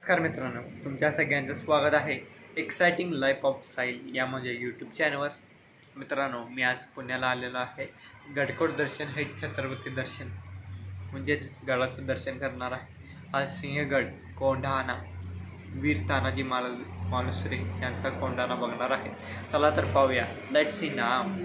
नमस्कार मित्रांनो, तुमच्या सगळ्यांचं स्वागत आहे एक्साइटिंग लाईफ ऑफ साहिल या माझ्या यूट्यूब चॅनलवर. मित्रांनो, मी आज पुण्याला आलेलो आहे. गडकोट दर्शन हे छत्रपती दर्शन म्हणजेच गडाचं दर्शन करणार आहे. आज सिंहगड कोंढाणा वीर तानाजी मालुसरे यांचा कोंढाणा बघणार आहे. चला तर पाहूया. लेट्स सी नाव.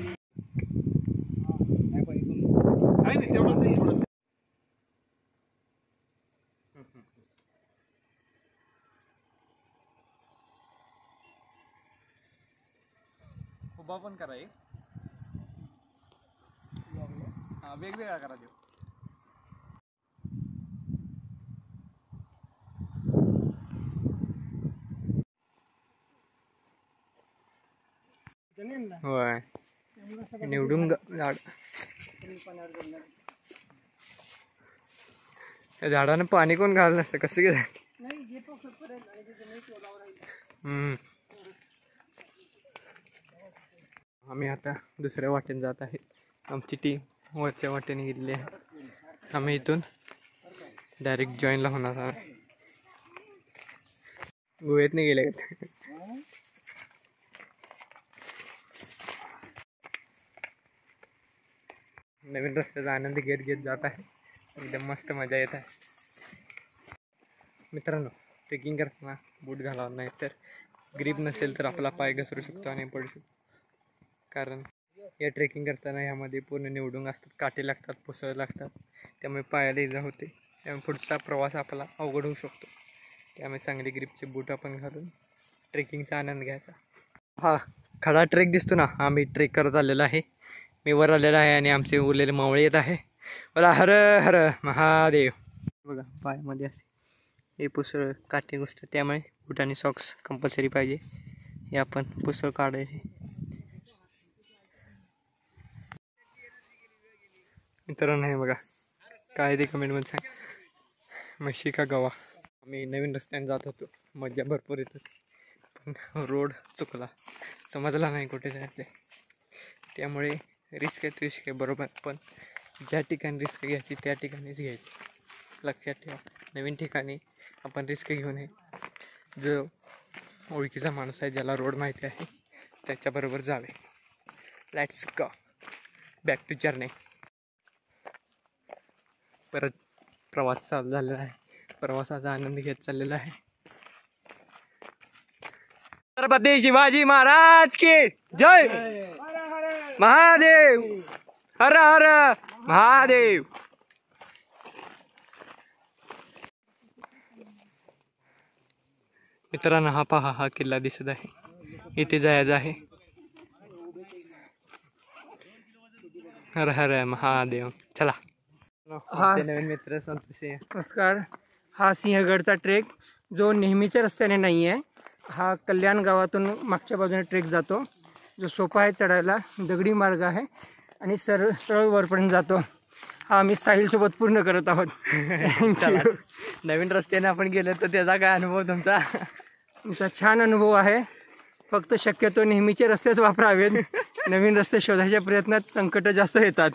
उभा पण करा एक. वेगवेगळा करा देऊ. होय, निवडून झाड झाडानं पाणी कोण घालत नसतं. कसं गेलं. आम्ही आता दुसऱ्या वाटेने जात आहे. आमची टीम वरच्या वाटेने गेलेली आहे. आम्ही इथून डायरेक्ट जॉईनला होणार आहे. गोव्यात नाही गेले. नवीन रस्त्याचा आनंद घेत घेत जात आहे. एकदम मस्त मजा येत आहे. मित्रांनो, ट्रेकिंग करताना बूट घालावा नाही तर ग्रीप नसेल तर आपला पाय घसरू शकतो आणि पडू शकतो. कारण या ट्रेकिंग करताना ह्यामध्ये पूर्ण निवडून असतात, काटे लागतात, पुसळ लागतात. त्यामुळे पायाला इजा होते. त्यामुळे पुढचा प्रवास आपला अवघड होऊ शकतो. त्यामुळे चांगली ग्रीपचे बूट आपण घालून ट्रेकिंगचा आनंद घ्यायचा. हा खडा ट्रेक दिसतो ना, आम्ही ट्रेक करत आलेला आहे. मी वर आलेला आहे आणि आमचे उरलेले मावळे येत आहे. मला हर हर महादेव. बघा, पायामध्ये असे हे पुसळ काटे घुसतात. त्यामुळे बूट आणि सॉक्स कंपल्सरी पाहिजे. हे आपण पुसळ काढायचे. मित्रांनो, हे बघा काय ते कमेंटमध्ये सांग. म्हशी का गवा. आम्ही नवीन रस्त्याने जात होतो. मजा भरपूर येत होती. पण रोड चुकला, समजला नाही कुठे जायचं. त्यामुळे रिस्क आहे बरोबर, पण ज्या ठिकाणी रिस्क घ्यायची त्या ठिकाणीच घ्यायची. लक्षात ठेवा, नवीन ठिकाणी आपण रिस्क घेऊ नये. जो ओळखीचा माणूस आहे, ज्याला रोड माहिती आहे, त्याच्याबरोबर जावे. Let's go back to journey. परत प्रवास चालू झालेला आहे. प्रवासाचा आनंद घेत चाललेला आहे. छत्रपती शिवाजी महाराज की जय. महादेव हर हर महादेव. मित्रांनो, हा पहा, हा किल्ला दिसत आहे. इथे जायचं आहे. हर हर महादेव. चला. हा नवीन मित्र संतोष. नमस्कार. हा सिंहगडचा ट्रेक जो नेहमीच्या रस्त्याने नाही आहे. हा कल्याण गावातून मागच्या बाजूने ट्रेक जातो, जो सोपा आहे चढायला. दगडी मार्ग आहे आणि सरळ वरपर्यंत जातो. हा आम्ही साहिलसोबत पूर्ण करत आहोत. नवीन रस्त्याने आपण गेलो तर त्याचा काय अनुभव तुमचा? छान अनुभव आहे. फक्त शक्यतो नेहमीचे रस्तेच वापरावेत. नवीन रस्ते शोधायच्या प्रयत्नात संकट जास्त येतात,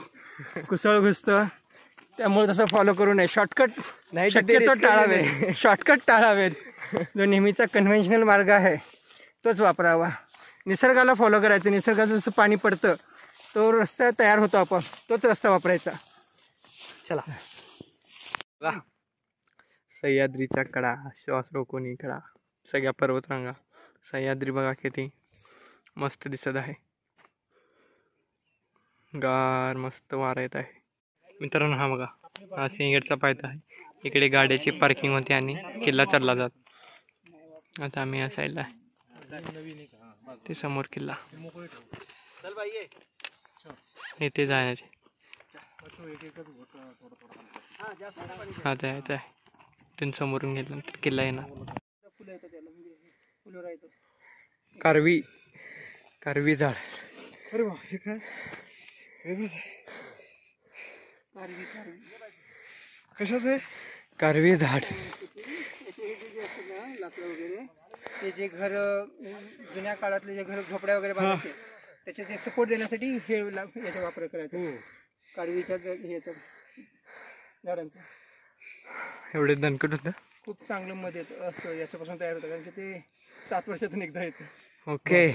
कुसळ घुसतं. त्यामुळे तसं फॉलो करू नये. शॉर्टकट नाही, शक्यतो टाळावेत. शॉर्टकट टाळावेत. जो नेहमीचा कन्व्हेन्शनल मार्ग आहे तोच वापरावा. निसर्गाला फॉलो करायचं. निसर्गाचं जसं पाणी पडतं तो रस्ता तयार होतो, आपण तोच रस्ता वापरायचा. चला. सह्याद्रीचा कडा, श्वास रोखून कडा, सगळ्या पर्वतरांगा. सह्याद्री बघा किती मस्त दिसत आहे. गार मस्त वारा येत आहे. मित्रांनो, हा बघा, हा सिंहगडचा पायथा आहे. इकडे गाड्याची पार्किंग होती आणि किल्ला चढला जात. आता आम्ही या साईडला आहे. ते समोर किल्ला. इथे जायचे. हा ते आहे. इथून समोरून गेल्यानंतर किल्ला येणार. कारवी झाड. कशाचं आहे? कारवी झाड. लाकडं वगैरे, ते जे घर जुन्या काळातले जे घर झोपड्या वगैरे बांधायचे, त्याचे ते सपोर्ट देण्यासाठी हे याचा वापर करायचा. कारवीच्या ह्याचा झाडांचा. एवढे दणकट होतं. खूप चांगलं मध्ये असतं याच्यापासून तयार होतं, कारण की ते 7 वर्षातून एकदा येतं. ओके.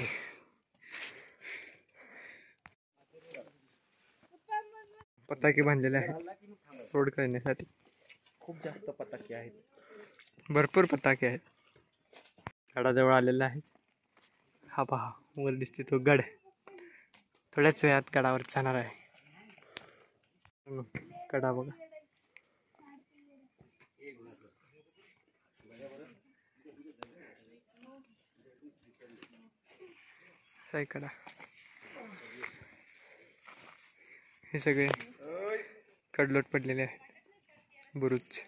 पताके बांधलेले आहेत रोड करण्यासाठी. खूप जास्त पताके आहेत. भरपूर पताके आहेत. गडाजवळ आलेला आहे. हा पहा वर दिसते तो गड. थोड्याच वेळात गडावर जाणार आहे. गडा बघा. कडा हे सगळे कडलोट पडलेले आहेत बुरुज.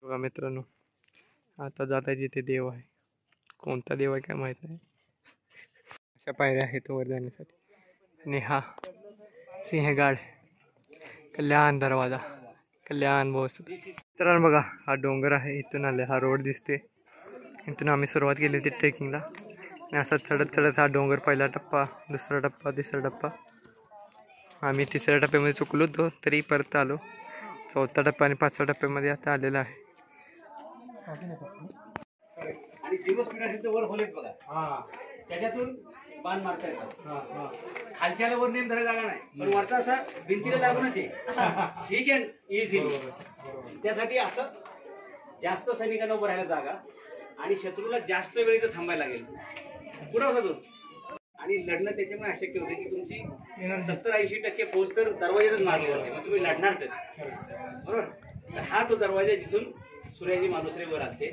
बघा मित्रांनो, आता जाता जिथे देव आहे, कोणता देव आहे काय माहित नाही. अशा पायऱ्या आहेत वर जाण्यासाठी. आणि हा सिंहगड, कल्याण दरवाजा, कल्याण बोस. मित्रांनो बघा, हा डोंगर आहे, इथून आले हा रोड दिसते. इथून आम्ही सुरुवात केली होती ट्रेकिंगला. आणि असा चढत चढत हा डोंगर, पहिला टप्पा, दुसरा टप्पा, तिसरा टप्पा. आम्ही तिसऱ्या टप्प्यामध्ये चुकलो होतो, तरी परत आलो. चौथा टप्पा आणि 5व्या टप्प्यामध्ये आता आलेला आहे. आणि 0 स्पीड असेल तर वर होलेत बघा, त्याच्यातून बाण मारता येतात. खालच्याला वर नेम धरायला जागा नाही, पण वरचा असा भिंतीला लागूनच आहे. He can easily. त्यासाठी असं जास्त सैनिकांना उभं राहायला जागा आणि शत्रूला जास्त वेळ इथं थांबायला लागेल. पुढे होता तो. आणि लढणं त्याच्यामुळे अशक्य होते की तुमची 70-80% फौज तर दरवाज्यातच मारली जाते, मग तुम्ही लढणार तर बरोबर. तर हा तो दरवाजा जिथून सूर्याजी मालुसरे वर आले,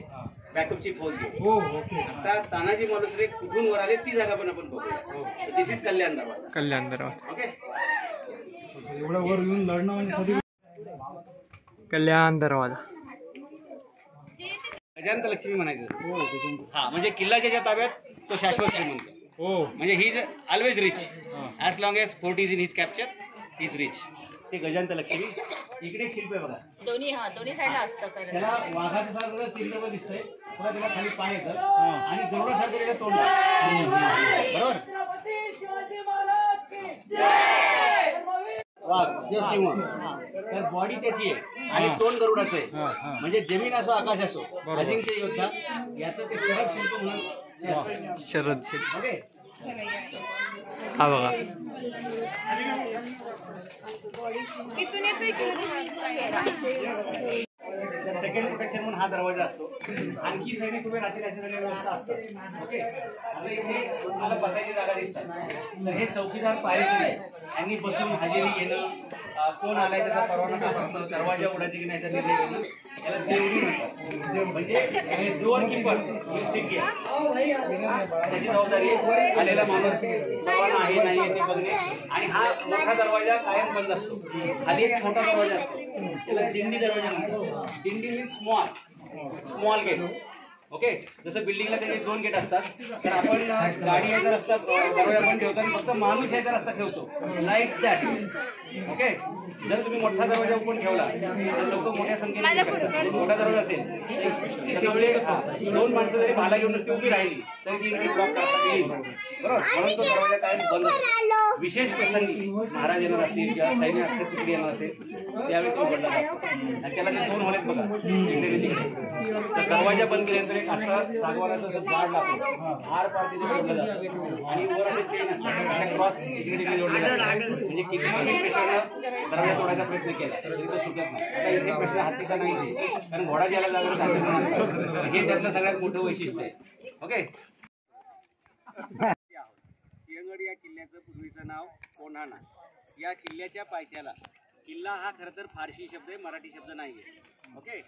बॅकअपची फौज घेऊन. आता तानाजी मालुसरे कुठून वर आले ती जागा पण आपण बघूया. दिस इज कल्याण दरवाजा. कल्याण दरवाजा. ओके. एवढं वर येऊन लढणं म्हणजे कल्याण दरवाजा. गजानन लक्ष्मी म्हणायचं. हा म्हणजे किल्ला ज्याच्या ताब्यात तो शाश्वत श्रीमंत. म्हणजे he is always rich. As long as fort is in his capture, he is rich. ते गजानन लक्ष्मी. इकडे एक शिल्प आहे बघा, दोन्ही साईडला असतं खरं. त्याला वाघाचं सारखं चिन्ह पण दिसतंय. बघा त्याला खाली पाय येतं आणि गरुडासारखं त्याचं तोंड आहे. बरोबर. वाघ जो सिंह, तर बॉडी त्याची आहे आणि तोंड गरुडाचं आहे. म्हणजे जमीन असो आकाश असो, अजिंक्य योद्धा याचं ते शरद शिल्प म्हणून. शरद शिल्प. ओके. हा बघा. इथून येतोय की सेकंड प्रोटेक्शन म्हणून हा दरवाजा असतो. आणखी सैनिक उभे राहतील अशी सगळी व्यवस्था असतात. ओके. आता इथे तुम्हाला बसायची जागा दिसतात, तर हे चौकीदार पायरेकडे यांनी बसून हजेरी घेणं, कोण आलाय त्याचा परवाना तपासणं, दरवाजा उघडायचे की नाही निर्णय घेणं, त्याला देवरी म्हणतात. म्हणजे डोअर कीपर त्याची जबाबदारी आलेला माणूस परवाना आहे नाही ते बघणे. आणि हा मोठा दरवाजा कायम बंद असतो. खाली एक छोटा दरवाजा असतो, त्याला दिंडी दरवाजा म्हणतात. दिंडी मीन्स स्मॉल गेट. ओके. जसं बिल्डिंगला त्याचे 2 गेट असतात, तर आपण गाडी यायचा रस्ता दरवाजा पण ठेवतो आणि फक्त माणूस यायचा रस्ता ठेवतो, लाईक दॅट. ओके. जर तुम्ही मोठा दरवाजा ओपन ठेवला तर लोक मोठ्या संख्येने येऊ शकतात. मोठा दरवाजा असेल एका वेळी 2 माणसं जरी भाला घेऊन नुसती उभी राहिली तरी ती ब्लॉक करता येईल. बरोबर. म्हणून तो दरवाजा काय बंद असतो. विशेष प्रसंगी महाराज येणार असतील किंवा सैन्य अख्खी तुकडी येणार असेल त्यावेळी तो उघडला जातो. आणि त्याला जे 2 होलेत बघा, तर दरवाजा बंद केल्यानंतर एक असं सागवानाचं झाड लागतो, आर पार तिथे जोडलं जातं आणि वर असे चेन असतात, क्रॉस इकडे जोडले जातात. म्हणजे किती पेशानं दरवाजा तोडायचा प्रयत्न केला तरी तो सुटत नाही. आता इथे प्रश्न हत्तीचा नाही आहे, कारण घोडा ज्याला जागा हे त्यातलं सगळ्यात मोठं वैशिष्ट्य आहे. ओके. सिंहगड या किल्ल्याचं पूर्वीचं नाव कोंढाणा. या किल्ल्याच्या पायथ्याला, किल्ला हा खरं तर फारसी शब्द आहे, मराठी शब्द नाही आहे. ओके.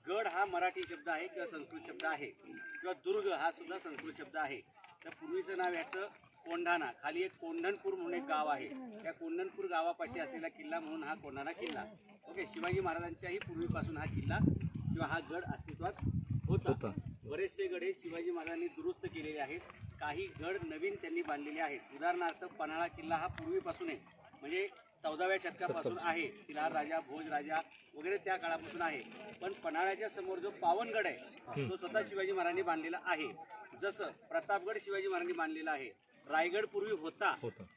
गड हा मराठी शब्द आहे किंवा संस्कृत शब्द आहे, किंवा दुर्ग हा सुद्धा संस्कृत शब्द आहे. तर पूर्वीचं नाव ह्याचं कोंढाणा. खाली एक कोंढणपूर म्हणून एक गाव आहे, त्या कोंढणपूर गावापाशी असलेला किल्ला म्हणून हा कोंढाणा किल्ला. ओके. शिवाजी महाराजांच्याही पूर्वीपासून हा किल्ला किंवा हा गड अस्तित्वात होता. बरेचसे गड हे शिवाजी महाराजांनी दुरुस्त केलेले आहेत. काही गड नवीन त्यांनी बांधलेले आहेत. उदाहरणार्थ पन्हाळा किल्ला हा पूर्वीपासून आहे, म्हणजे 14व्या शतकापासून आहे. शिलार राजा, भोज राजा वगैरे त्या काळापासून आहे. पण पन्हाळ्याच्या समोर जो पावनगड आहे तो स्वतः शिवाजी महाराजांनी बांधलेला आहे. जसं प्रतापगड शिवाजी महाराजांनी बांधलेला आहे, रायगड पूर्वी होता,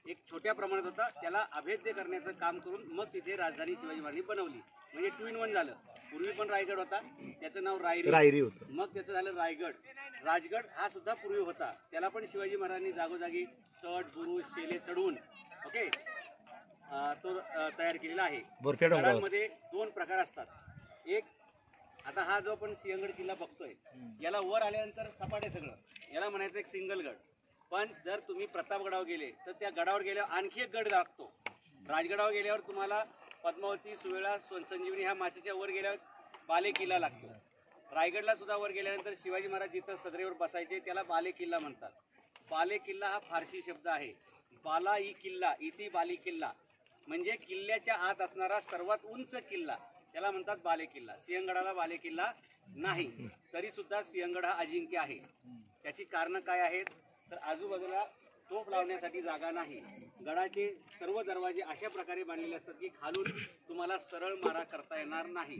एक छोट्या प्रमाणात होता, त्याला अभेद्य करण्याचं काम करून मग तिथे राजधानी शिवाजी महाराजांनी बनवली. म्हणजे 2 in 1 झालं. पूर्वी पण रायगड होता, त्याचं नाव रायरी होतं, मग त्याचं झालं रायगड. राजगड हा सुद्धा पूर्वी होता, त्याला पण शिवाजी महाराजांनी जागोजागी तट बुरुज शेले चढवून ओके तो तयार केलेला आहे. गडामध्ये 2 प्रकार असतात. एक, आता हा जो आपण सिंहगड किल्ला बघतोय याला वर आल्यानंतर सपाट आहे सगळं, याला म्हणायचं एक सिंगल गड. पण जर तुम्ही प्रतापगडावर गेले तर त्या गडावर गेल्यावर आणखी एक गड लागतो. राजगडावर गेल्यावर तुम्हाला पद्मावती, सुवेळा, संजीवनी ह्या माचेच्या वर गेल्यावर बाले किल्ला लागतो. रायगडला सुद्धा वर गेल्यानंतर शिवाजी महाराज जिथं सदरेवर बसायचे त्याला बाले किल्ला म्हणतात. बाले किल्ला हा फारसी शब्द आहे. बाला ई किल्ला, इति बाली किल्ला, म्हणजे किल्ल्याच्या आत असणारा सर्वात उंच किल्ला, त्याला म्हणतात बाले किल्ला. सिंहगडाला बाले किल्ला नाही, तरी सुद्धा सिंहगड हा अजिंक्य आहे. त्याची कारणं काय आहेत तर आजूबाजूला तोफ लावण्यासाठी जागा नाही. गडाचे सर्व दरवाजे अशा प्रकारे बांधलेले असतात की खालून तुम्हाला सरळ मारा करता येणार नाही.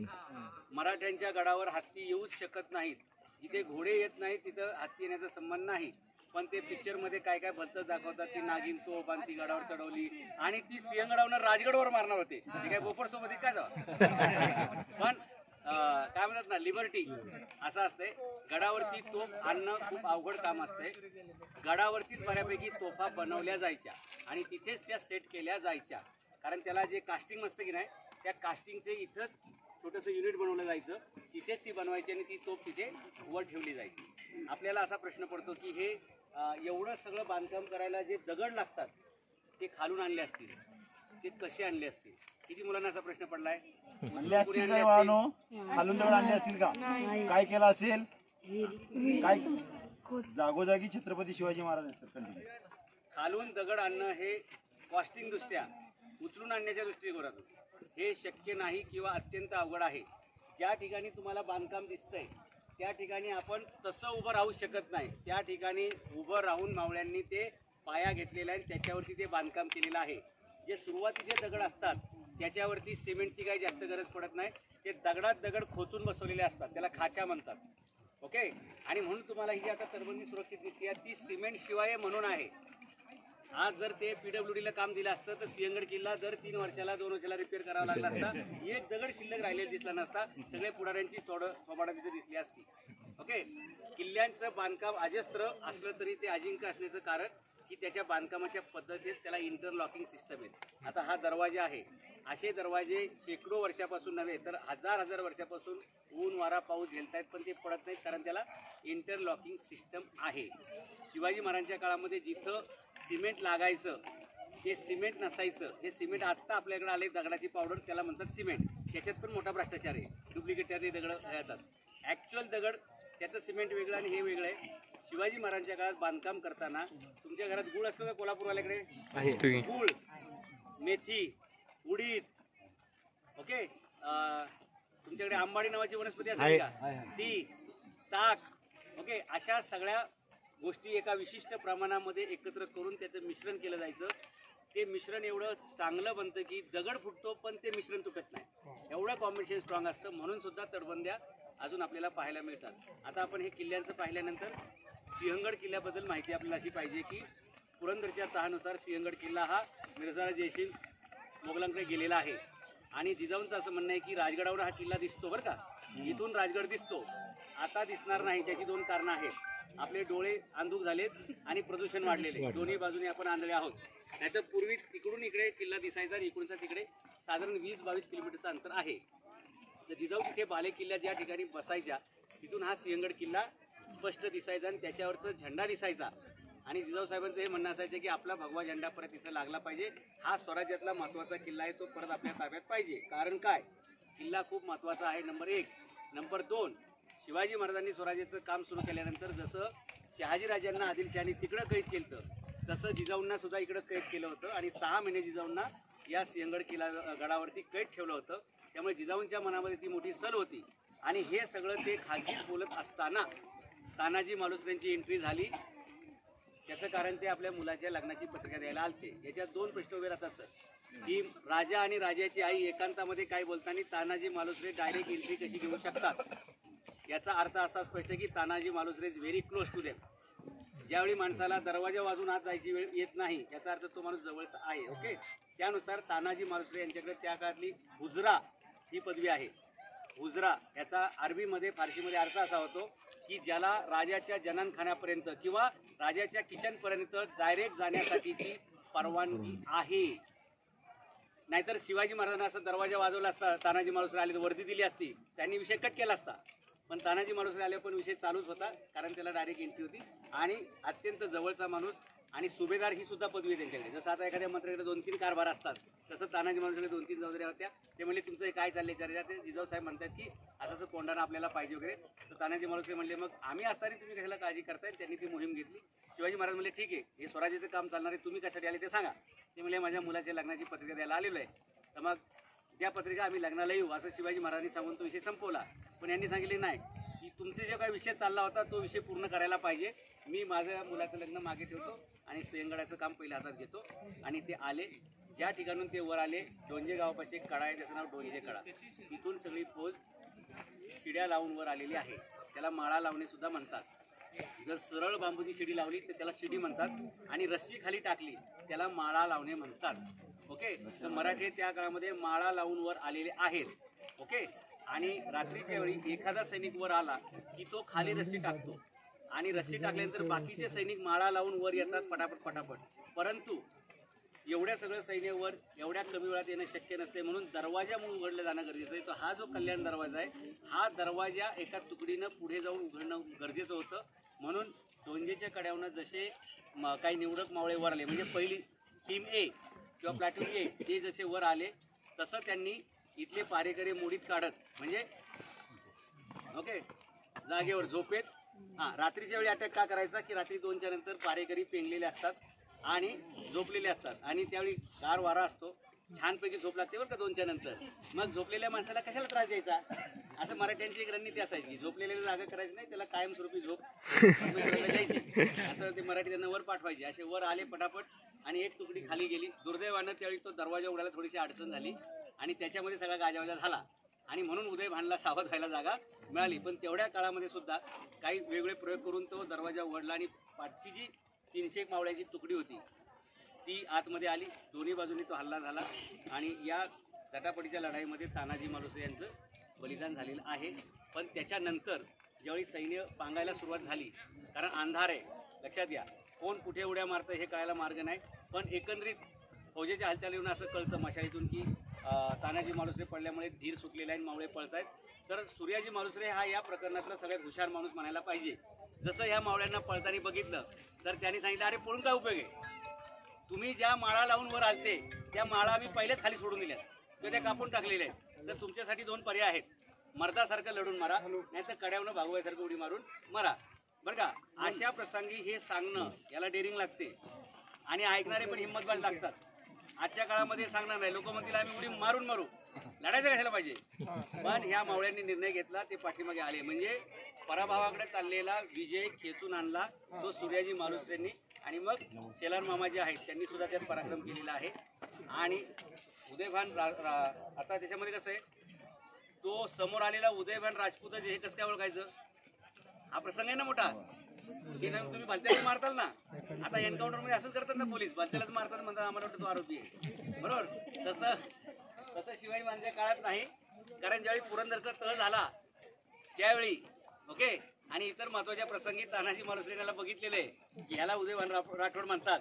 मराठ्यांच्या गडावर हत्ती येऊच शकत नाहीत. जिथे घोडे येत नाहीत तिथं हत्ती येण्याचा संबंध नाही. पण ते पिक्चरमध्ये काय काय भलतं दाखवतात, ती नागिन तोफ आणि ती गडावर चढवली आणि ती सिंहगडावर राजगडवर मारणार होते. ते काय बोपर सोबत काय जावं. पण काय म्हणतात ना, लिबर्टी असं असते. गडावरती तोफ आणणं खूप अवघड काम असते. गडावरतीच बऱ्यापैकी तोफा बनवल्या जायच्या आणि तिथेच त्या सेट केल्या जायच्या. कारण त्याला जे कास्टिंग असतं की नाही, त्या कास्टिंगचे इथंच छोटंसं युनिट बनवलं जायचं, तिथेच ती बनवायची आणि ती तोफ तिथे वर ठेवली जायची. आपल्याला असा प्रश्न पडतो की हे एवढं सगळं बांधकाम करायला जे दगड लागतात ते खालून आणले असतील, ते कसे आणले असतील? किती मुलांना असा प्रश्न पडलाय? खालून दगड आणले असतील का? काय केलं असेल? काय जागोजागी छत्रपती शिवाजी महाराज खालून दगड आणणं हे कॉस्टिंग दृष्ट्या, उचलून आणण्याच्या दृष्टिकोनातून हे शक्य नाही किंवा अत्यंत अवघड आहे. ज्या ठिकाणी तुम्हाला बांधकाम दिसतंय त्या ठिकाणी आपण तसं उभं राहू शकत नाही. त्या ठिकाणी उभं राहून मावळ्यांनी ते पाया घेतलेला आहे, त्याच्यावरती ते बांधकाम केलेलं आहे. जे सुरुवातीचे दगड असतात त्याच्यावरती सिमेंटची काही जास्त गरज पडत नाही. ते दगडात दगड खोचून बसवलेले असतात, त्याला खाचा म्हणतात. ओके, आणि म्हणून तुम्हाला ही जी आता तटबंदी सुरक्षित दिसते ती सिमेंट शिवाय म्हणून आहे. आज जर ते PWDला काम दिलं असतं तर सिंहगड किल्ला दर 3 वर्षाला 2 वर्षाला रिपेअर करावा लागला असता. एक दगड शिल्लक राहिलेला दिसला नसता. सगळे पुढाऱ्यांची थोबाडा तिथे दिसली असती. ओके, किल्ल्यांचं बांधकाम अजस्त्र असलं तरी ते अजिंक्य असण्याचं कारण की त्याच्या बांधकामाच्या पद्धतीत त्याला इंटरलॉकिंग सिस्टम आहे. आता हा दरवाजा आहे, असे दरवाजे शेकडो वर्षापासून नव्हे तर हजार वर्षापासून ऊन वारा पाऊस झेलतायत, पण ते पडत नाहीत कारण त्याला इंटरलॉकिंग सिस्टम आहे. शिवाजी महाराजांच्या काळामध्ये जिथं सिमेंट लागायचं ते सिमेंट नसायचं. हे सिमेंट आत्ता आपल्याकडे आले दगडाची पावडर, त्याला म्हणतात सिमेंट. त्याच्यात पण मोठा भ्रष्टाचार आहे. डुप्लिकेट त्याचे दगड येतात. ॲक्च्युअल दगड त्याचं सिमेंट वेगळं आणि हे वेगळं आहे. शिवाजी महाराजांच्या काळात बांधकाम करताना तुमच्या घरात गुळ असतो का? कोल्हापूरवाल्याकडे गुळ, मेथी, उडीद, ओके, तुमच्याकडे आंबाडी नावाची वनस्पती असते का? ती, ताक, ओके, अशा सगळ्या गोष्टी एका विशिष्ट प्रमाणामध्ये एकत्र करून त्याचं मिश्रण केलं जायचं. ते मिश्रण एवढं चांगलं बनतं की दगड फुटतो पण ते मिश्रण तुटत नाही. एवढं कॉम्बिनेशन स्ट्रॉंग असतं. म्हणून सुद्धा तटबंद्या अजून आपल्याला पाहायला मिळतात. आता आपण हे किल्ल्यांचं पाहिल्यानंतर सिंहगड किल्ल्याबद्दल माहिती आपल्याला अशी पाहिजे की पुरंदरच्या तहानुसार सिंहगड किल्ला हा मिर्झा जयसिंग मोगलांकडे गेलेला आहे. आणि जिजाऊंचं असं म्हणणं आहे की राजगडावर हा किल्ला दिसतो बरं का, इथून राजगड दिसतो, आता दिसणार नाही. त्याची 2 कारणं आहेत. आपले डोळे अंधुक झालेत आणि प्रदूषण वाढलेले, दोन्ही बाजूने आपण आणले आहोत. नाहीतर पूर्वी इकडून इकडे किल्ला दिसायचा आणि इकडूनचा तिकडे साधारण 20-22 किलोमीटरचं अंतर आहे. तर जिजाऊ तिथे बाले किल्ल्या ज्या ठिकाणी बसायच्या तिथून हा सिंहगड किल्ला स्पष्ट दिसायचा आणि त्याच्यावरचा झेंडा दिसायचा. आणि जिजाऊ साहेबांचं हे म्हणणं असायचं की आपला भगवा झेंडा परत इथं लागला पाहिजे. हा स्वराज्यातला महत्त्वाचा किल्ला आहे, तो परत आपल्या ताब्यात पाहिजे. कारण काय, किल्ला खूप महत्त्वाचा आहे, नंबर 1. नंबर 2, शिवाजी महाराजांनी स्वराज्याचं काम सुरू केल्यानंतर जसं शहाजीराजांना आदिलशहानी तिकडं कैद केलं होतं तसं जिजाऊंना सुद्धा इकडं कैद केलं होतं. आणि 6 महिने जिजाऊंना या सिंहगड किल्ला गडावरती कैद ठेवलं होतं. त्यामुळे जिजाऊंच्या मनामध्ये ती मोठी सल होती. आणि हे सगळं ते खाजगीत बोलत असताना तानाजी मालुसरेंची एंट्री झाली. त्याचं कारण ते आपल्या मुलाच्या लग्नाची पत्रिका द्यायला आलते. याच्यात 2 प्रश्न उभे राहतात सर, की राजा आणि राजाची आई एकांतामध्ये काय बोलताना तानाजी मालुसरे डायरेक्ट एंट्री कशी घेऊ शकतात. याचा अर्थ असा स्पष्ट की Tanaji Malusare is very close to them. ज्यावेळी माणसाला दरवाजा वाजून आत जायची वेळ येत नाही याचा अर्थ तो माणूस जवळचा आहे. ओके, त्यानुसार तानाजी मालुसरे यांच्याकडे त्या काळातली हुजरा ही पदवी आहे. हुजरा याचा अरबीमध्ये फारसीमध्ये अर्थ असा होतो की ज्याला राजाच्या जनानखान्यापर्यंत किंवा राजाच्या किचनपर्यंत डायरेक्ट जाण्यासाठीची परवानगी आहे. नाहीतर शिवाजी महाराजांना असं दरवाजा वाजवला असता, तानाजी मालुसरे आले तर वर्दी दिली असती, त्यांनी विषय कट केला असता. पण तानाजी मालुसरे आले पण विषय चालूच होता, कारण त्याला डायरेक्ट एंट्री होती आणि अत्यंत जवळचा माणूस. आणि सुभेदार ही सुद्धा पदवी आहे त्यांच्याकडे. जसं आता एखाद्या मंत्र्याकडे 2-3 कारभार असतात, तसं तानाजी मालुसरेकडे 2-3 जबाबदाऱ्या होत्या. ते म्हणले तुमचं हे काय चाललंय चर्चा, ते जिजाऊ साहेब म्हणतात की असं कोंडाणा आपल्याला पाहिजे वगैरे. तर तानाजी मालुसरे म्हणले मग आम्ही असताना तुम्ही कशाला काळजी करताय. त्यांनी ती मोहीम घेतली. शिवाजी महाराज म्हणले ठीक आहे, हे स्वराज्याचं काम चालणार आहे, तुम्ही कशासाठी आले ते सांगा. ते म्हणले माझ्या मुलाच्या लग्नाची पत्रिका द्यायला आलेलो आहे, तर मग त्या पत्रिका आम्ही लग्नाला येऊ असं शिवाजी महाराजांनी सांगून तो विषय संपवला. पण यांनी सांगितले नाही, की तुमचे जे काही विषय चालला होता तो विषय पूर्ण करायला पाहिजे. मी माझ्या मुलाचं लग्न मागे ठेवतो आणि सिंहगडाचं काम पहिले हातात घेतो. आणि ते आले. ज्या ठिकाणून ते वर आले, डोंजे गावापाशी एक कडा आहे, त्याचं नाव डोंजे कडा. तिथून सगळी फौज शिड्या लावून वर आलेली आहे. त्याला माळा लावणे सुद्धा म्हणतात. जर सरळ बांबूची शिडी लावली तर त्याला शिडी म्हणतात, आणि रस्सी खाली टाकली त्याला माळा लावणे म्हणतात. ओके, तर मराठी त्या काळामध्ये माळा लावून वर आलेले आहेत. ओके, आणि रात्रीच्या वेळी एखादा सैनिक वर आला की तो खाली रस्सी टाकतो, आणि रस्सी टाकल्यानंतर बाकीचे सैनिक माळा लावून वर येतात पटापट पटापट. परंतु एवढ्या सगळं सैन्य वर एवढ्या कमी वेळात येणं शक्य नसते, म्हणून दरवाजामुळे उघडलं जाणं गरजेचं आहे. तर हा जो कल्याण दरवाजा आहे, हा दरवाजा एका तुकडीनं पुढे जाऊन उघडणं गरजेचं होतं. म्हणून डोंजेच्या कड्यावरून जसे काही निवडक मावळे वर आले, म्हणजे पहिली टीम ए किंवा प्लॅटून ए ते जसे वर आले, तसं त्यांनी इथले पारेकरी मोडीत काढत, म्हणजे ओके जागेवर झोपेत. रात्रीच्या वेळी अटॅक का करायचा की रात्री 2च्या नंतर पारेकरी पेंगलेले असतात आणि झोपलेले असतात, आणि त्यावेळी गार वारा असतो, छानपैकी झोप लागते बरं का 2च्या नंतर. मग झोपलेल्या माणसाला कशाला त्रास द्यायचा, असं मराठ्यांची एक रणनीती असायची. झोपलेल्याला जागा करायची नाही, त्याला कायमस्वरूपी झोप द्यायची, असं ते मराठी त्यांना वर पाठवायचे. असे वर आले पटापट, आणि एक तुकडी खाली गेली. दुर्दैवानं त्यावेळी तो दरवाजा उघडायला थोडीशी अडचण झाली, आणि त्याच्यामध्ये सगळा गाजावाजा झाला, आणि म्हणून उदयभानला सावध व्हायला जागा मिळाली. पण तेवढ्या काळामध्ये सुद्धा काही वेगवेगळे प्रयोग करून तो दरवाजा उघडला, आणि पाठची जी 300 मावळ्याची तुकडी होती ती आतमध्ये आली. दोन्ही बाजूनी तो हल्ला झाला, आणि या झटापटीच्या लढाईमध्ये तानाजी मालुसरे यांचं बलिदान झालेलं आहे. पण त्याच्यानंतर ज्यावेळी सैन्य पांगायला सुरुवात झाली, कारण अंधार आहे, लक्षात घ्या, कोण कुठे उड्या मारतं हे कळायला मार्ग नाही. पण एकंदरीत फौजेच्या हालचालीवरून असं कळतं मशालीतून की तानाजी मालुसरे पडल्यामुळे धीर सुटलेला आहे, मावळे पळत आहेत. तर सूर्याजी मालुसरे हा या प्रकरणातला सगळ्यात हुशार माणूस म्हणायला पाहिजे. जसं ह्या मावळ्यांना पळताना बघितलं तर त्यांनी सांगितलं, अरे पळून काय उपयोग आहे, तुम्ही ज्या माळा लावून वर आलते त्या माळा आम्ही पहिलेच खाली सोडून दिल्या किंवा त्या कापून टाकलेल्या आहेत. तर तुमच्यासाठी 2 पर्याय आहेत, मर्दासारखं लढून मारा, नाही तर कड्यावनं भागवायसारखं उडी मारून मारा. बरं का, अशा प्रसंगी हे सांगणं याला डेअरिंग लागते, आणि ऐकणारे पण हिंमतबाज लागतात. आजच्या काळामध्ये सांगणार नाही, लोक म्हणतील आम्ही उडी मारून मारू, लढायचं कशाला पाहिजे. पण ह्या मावळ्यांनी निर्णय घेतला, ते पाठीमागे आले. म्हणजे पराभवाकडे चाललेला विजय खेचून आणला तो सूर्याजी मालुसरेंनी. आणि मग शेलार मामा जे आहेत त्यांनी सुद्धा त्यात पराक्रम केलेला आहे. आणि उदयभान आता त्याच्यामध्ये कसं आहे, तो समोर आलेला उदयभान राजपूत जे हे कसं काय ओळखायचं, हा प्रसंग आहे ना मोठा. की तुम्ही भलत्यालाच मारताल ना, आता एन्काउंटर मध्ये असंच करतात ना पोलीस, भलत्यालाच मारतात म्हणतात, आम्हाला वाटतं तो आरोपी आहे, बरोबर. तसं शिवाजी महाराजांच्या काळात नाही, कारण ज्यावेळी पुरंदरचा तह झाला त्यावेळी ओके, आणि इतर महत्वाच्या प्रसंगी तानाजी मालुसरे याला बघितलेले आहे, याला उदयभान राठोड म्हणतात.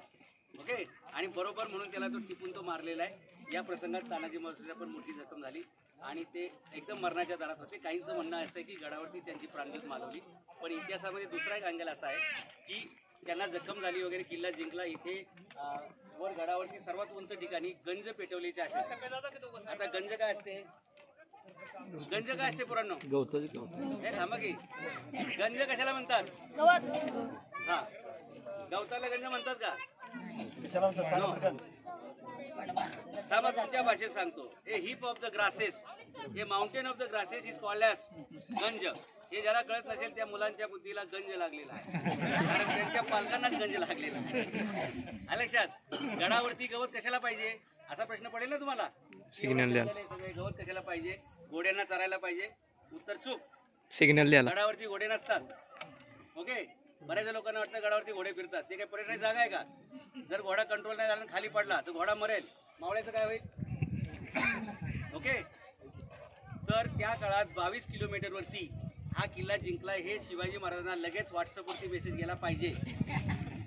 ओके, आणि बरोबर म्हणून त्याला तो टिपून तो मारलेला आहे. या प्रसंगात तानाजी मालुसरेला पण मोठी जखम झाली, आणि ते एकदम मरणाच्या दारात होते. काहींचं म्हणणं असं आहे की गडावरती त्यांची प्राणज्योत मालवली. पण इतिहासामध्ये दुसरा एक अँगल असा आहे की त्यांना जखम झाली वगैरे, किल्ला जिंकला. इथे वर गडावरती सर्वात उंच ठिकाणी गंज पेटवलीचे असे. आता गंज काय असते, गंज काय असते पुराणो, हे थांबा की, गंज कशाला म्हणतात, हा गवताला गंज म्हणतात का, थांबा तुमच्या भाषेत सांगतो. A hip of the grasses, a mountain of the grasses is called as गंज. हे ज्याला कळत नसेल त्या मुलांच्या बुद्धीला गंज लागलेला आहे, कारण त्यांच्या पालकांनाच गंज लागलेला आहे. लक्षात, गडावरती गवत कशाला पाहिजे असा प्रश्न पडेल ना तुम्हाला. सगळे गवत कशाला पाहिजे, घोड्यांना चरायला पाहिजे. उत्तर चूक, सिग्नल द्यायला. गडावरती घोडे नसतात. ओके, बऱ्याच लोकांना वाटतं गडावरती घोडे फिरतात, ते काही पर्यटन जागा आहे का? जर घोडा कंट्रोल नाही झाला खाली पडला तर घोडा मरेल, मावळ्याचं काय होईल? ओके. तर त्या काळात 22 किलोमीटरवरती हा किल्ला जिंकला हे शिवाजी महाराजांना लगेच व्हॉट्सअपवरती मेसेज गेला पाहिजे,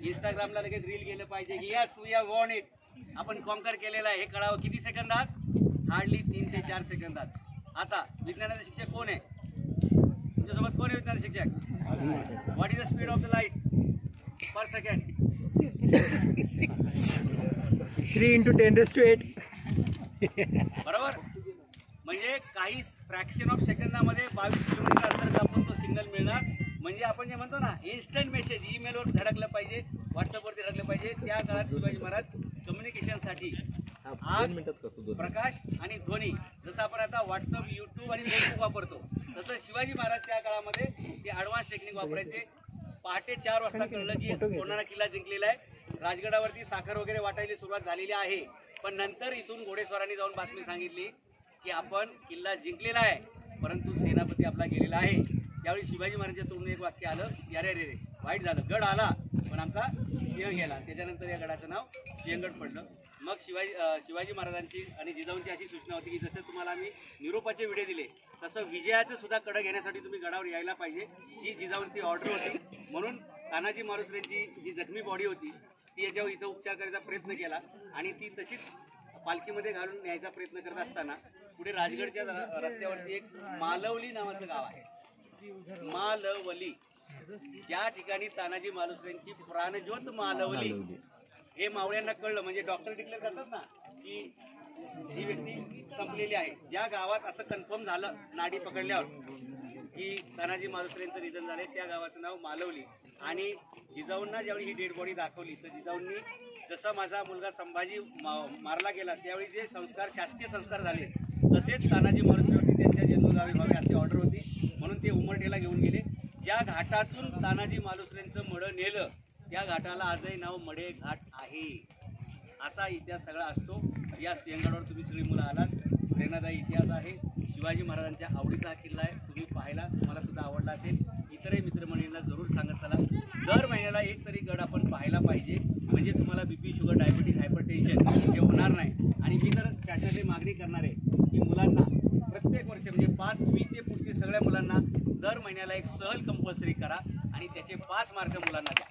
इंस्टाग्रामला लगेच रील गेलं पाहिजे की yes we have won it, आपण कॉन्कर केलेला आहे हे कळावं. किती सेकंदात? हार्डली 3 ते 4 सेकंदात. आता विज्ञानाचे शिक्षक कोण आहे तुमच्यासोबत? कोण आहे विज्ञानाचे शिक्षक? What is the speed of the light per second? 3 × 10⁸. बरोबर. म्हणजे काही फ्रॅक्शन ऑफ सेकंदामध्ये 22 किलोमीटर अंतर कापून तो सिग्नल मिळणार. म्हणजे आपण जे म्हणतो ना इन्स्टंट मेसेज ईमेलवर धडकलं पाहिजे, व्हॉट्सअपवरती धडकलं पाहिजे. त्या काळात शिवाजी महाराज कम्युनिकेशनसाठी आग, प्रकाश आणि ध्वनी, जसं आपण आता व्हॉट्सअप, यूट्यूब आणि फेसबुक वापरतो तसं शिवाजी महाराज त्या काळामध्ये ते ॲडव्हान्स टेक्निक वापरायचे. पहाटे 4 वाजता कळलं की कोणाला किल्ला जिंकलेला आहे. राजगडावरती साखर वगैरे वाटायला सुरुवात झालेली आहे, पण नंतर इथून घोडेस्वारांनी जाऊन बातमी सांगितली की आपण किल्ला जिंकलेला आहे, परंतु सेनापती आपला गेलेला आहे. त्यावेळी शिवाजी महाराजांच्या तोंडून एक वाक्य आलं की अरे रे वाईट झालं, गड आला पण आमचा सिंह गेला. त्याच्यानंतर या गडाचं नाव सिंहगड पडलं. मग शिवाजी महाराजांची आणि जिजाऊंची अशी सूचना होती की जसं तुम्हाला आम्ही निरोपाचे विडे दिले तसं विजयाचं सुद्धा कडं घेण्यासाठी तुम्ही गडावर यायला पाहिजे, ही जिजाऊंची ऑर्डर होती. म्हणून तानाजी मालुसरेंची जी जखमी बॉडी होती ती याच्यावर इथं उपचार करायचा प्रयत्न केला आणि ती तशीच पालखीमध्ये घालून न्यायचा प्रयत्न करत असताना पुढे राजगडच्या रस्त्यावरती एक मालवली नावाचं गाव आहे. मालवली, ज्या ठिकाणी तानाजी मालुसरेंची प्राणज्योत मालवली हे मावळ्यांना कळलं. म्हणजे डॉक्टर डिक्लेअर करतात ना की ही व्यक्ती संपलेली आहे. ज्या गावात असं कन्फर्म झालं नाडी पकडल्यावर की तानाजी मालुसरेंचं निधन झाले, त्या गावाचं नाव मालवली. आणि जिजाऊंना ज्यावेळी ही डेड बॉडी दाखवली तर जिजाऊंनी जसा माझा मुलगा संभाजी मारला गेला त्यावेळी जे संस्कार, शासकीय संस्कार झाले तसेच तानाजी मालुसरेंवरती त्यांच्या जन्मगावी व्हावे अशी ऑर्डर होती. म्हणून ते उमरठेला घेऊन गेले. ज्या घाटातून तानाजी मालुसरेंचं मडं नेलं त्या घाटाला आजही नाव मडे घाट आहे. असा इतिहास सगळा असतो. या सिंहगडावर तुम्ही सगळी मुलं आलात, प्रेरणादायी इतिहास आहे. शिवाजी महाराजांच्या आवडीचा हा किल्ला आहे. तुम्ही पाहायला तुम्हाला सुद्धा आवडला असेल. इतरही मित्रमंडळींना जरूर सांगत चला, दर महिन्याला एक तरी गड आपण पाहायला पाहिजे. म्हणजे तुम्हाला BP, शुगर, डायबिटीज, हायपरटेन्शन हे होणार नाही. आणि मी तर शासनाची मागणी करणार आहे की मुलांना प्रत्येक वर्षी म्हणजे 5वी ते पुढच्या सगळ्या मुलांना दर महिन्याला एक सहल कंपल्सरी करा आणि त्याचे 5 मार्क मुलांना द्या.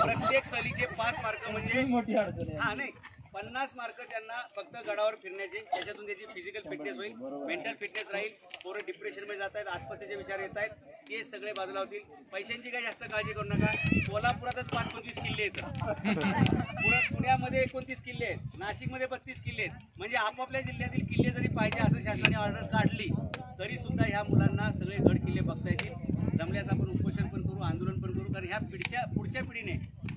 प्रत्येक सहलीचे 5 मार्क म्हणजे मोठी अडचण आहे. हा नाही, 50 मार्क त्यांना फक्त गडावर फिरण्याचे, त्याच्यातून त्याची फिजिकल फिटनेस होईल, मेंटल फिटनेस राहील. पोरं डिप्रेशनमध्ये जात आहेत, आत्महत्येचे विचार येत आहेत, ते सगळे बाजूला होतील. पैशांची काही जास्त काळजी करू नका. कोल्हापुरातच 5-25 किल्ले आहेत, पुण्यामध्ये 29 किल्ले आहेत, नाशिकमध्ये 32 किल्ले आहेत. म्हणजे आपापल्या जिल्ह्यातील किल्ले जरी पाहिजे असं शासनाने ऑर्डर काढली तरी सुद्धा ह्या मुलांना सगळे गड किल्ले बघता येतील. जमल्यास आपण उपोषण पण करू, आंदोलन पण करू. कारण ह्या पुढच्या पिढीने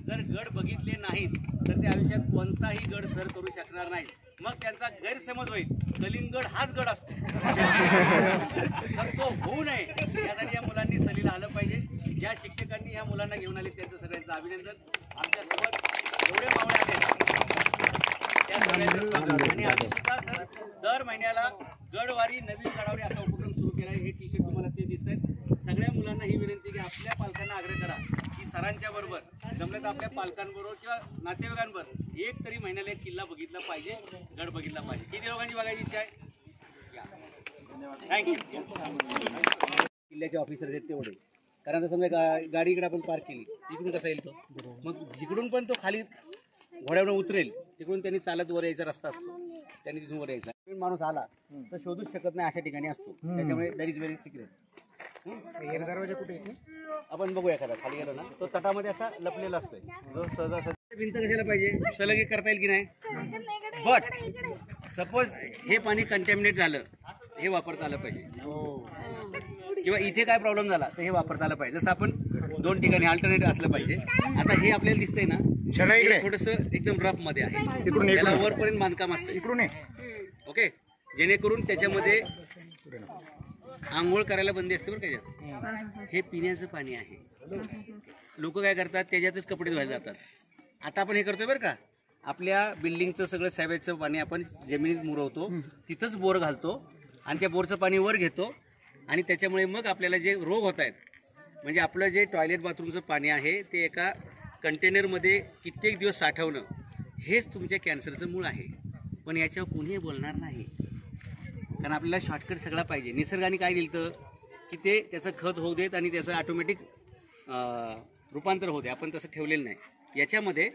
जर गड बघितले नाहीत तर ते आयुष्यात कोणताही गड सर करू शकणार नाही. मग त्यांचा गैरसमज होईल, कलिंगड हाच गड असतो. तर तो होऊ नये यासाठी या मुलांनी सहलीला आलं पाहिजे. ज्या शिक्षकांनी ह्या मुलांना घेऊन आले त्यांचं सगळ्यांचं अभिनंदन. आमच्यासोबत एवढे मावळे आले त्या सगळ्यांचं स्वागत. आणि आम्ही सुद्धा सर दर महिन्याला गडवारी नवीन गडावरी असा उपक्रम सुरू केला आहे. हे T-शर्ट तुम्हाला ते दिसत आहेत. सगळ्या मुलांना ही विनंती की आपल्या पालकांना आग्रह करा की सरांच्या बरोबर जमलं तर आपल्या पालकांबरोबर किंवा नातेवाईकांबरोबर एक तरी महिन्याला एक किल्ला बघितला पाहिजे, गड बघितला पाहिजे. किती लोकांची बघायची इच्छा आहे? थँक्यू. किल्ल्याचे ऑफिसर आहेत तेवढे, कारण आता समजा गाडी इकडे आपण पार्क केली तिकडून कसा येईल तो, मग जिकडून पण तो खाली घोड्यावर उतरेल तिकडून त्यांनी चालत वर यायचा रस्ता असतो, त्यांनी तिथून वर यायचा. माणूस आला तर शोधूच शकत नाही अशा ठिकाणी असतो. त्याच्यामुळे दॅट इज व्हेरी सिक्रेट. दरवाजा कुठे येते आपण बघू एखादा खाली गेलो ना तो तटामध्ये असा लपलेला असतोय. जो सहजासहजी भिंत कशाला पाहिजे, सलग करता येईल की नाही. बट सपोज हे पाणी कंटॅमिनेट झालं, हे वापरता आलं पाहिजे. किंवा इथे काय प्रॉब्लेम झाला तर हे वापरता आलं पाहिजे. जसं आपण 2 ठिकाणी अल्टरनेट असलं पाहिजे. आता हे आपल्याला दिसतंय ना, थोडस एकदम रफ मध्ये आहे, त्याला वरपर्यंत बांधकाम असतं इकडून. ओके, जेणेकरून त्याच्यामध्ये आंघोळ करायला बंदी असते बरं. त्याच्यात हे पिण्याचं पाणी आहे. लोक काय करतात, त्याच्यातच कपडे धुवायला जातात. आता आपण हे करतोय बरं का, आपल्या बिल्डिंगचं सगळं सॅवेजचं पाणी आपण जमिनीत मुरवतो, तिथंच बोर घालतो आणि त्या बोरचं पाणी वर घेतो आणि त्याच्यामुळे मग आपल्याला जे रोग होत आहेत, म्हणजे आपलं जे टॉयलेट बाथरूमचं पाणी आहे ते एका कंटेनरमध्ये कित्येक दिवस साठवणं, हेच तुमच्या कॅन्सरचं मूळ आहे. पण याच्यावर कोणीही बोलणार नाही, कारण आपल्याला शॉर्टकट सगळा पाहिजे. निसर्गाने काय दिलं की ते त्याचं खत होऊ देत आणि त्याचं ऑटोमॅटिक रूपांतर होते. आपण तसं ठेवलेलं नाही. याच्यामध्ये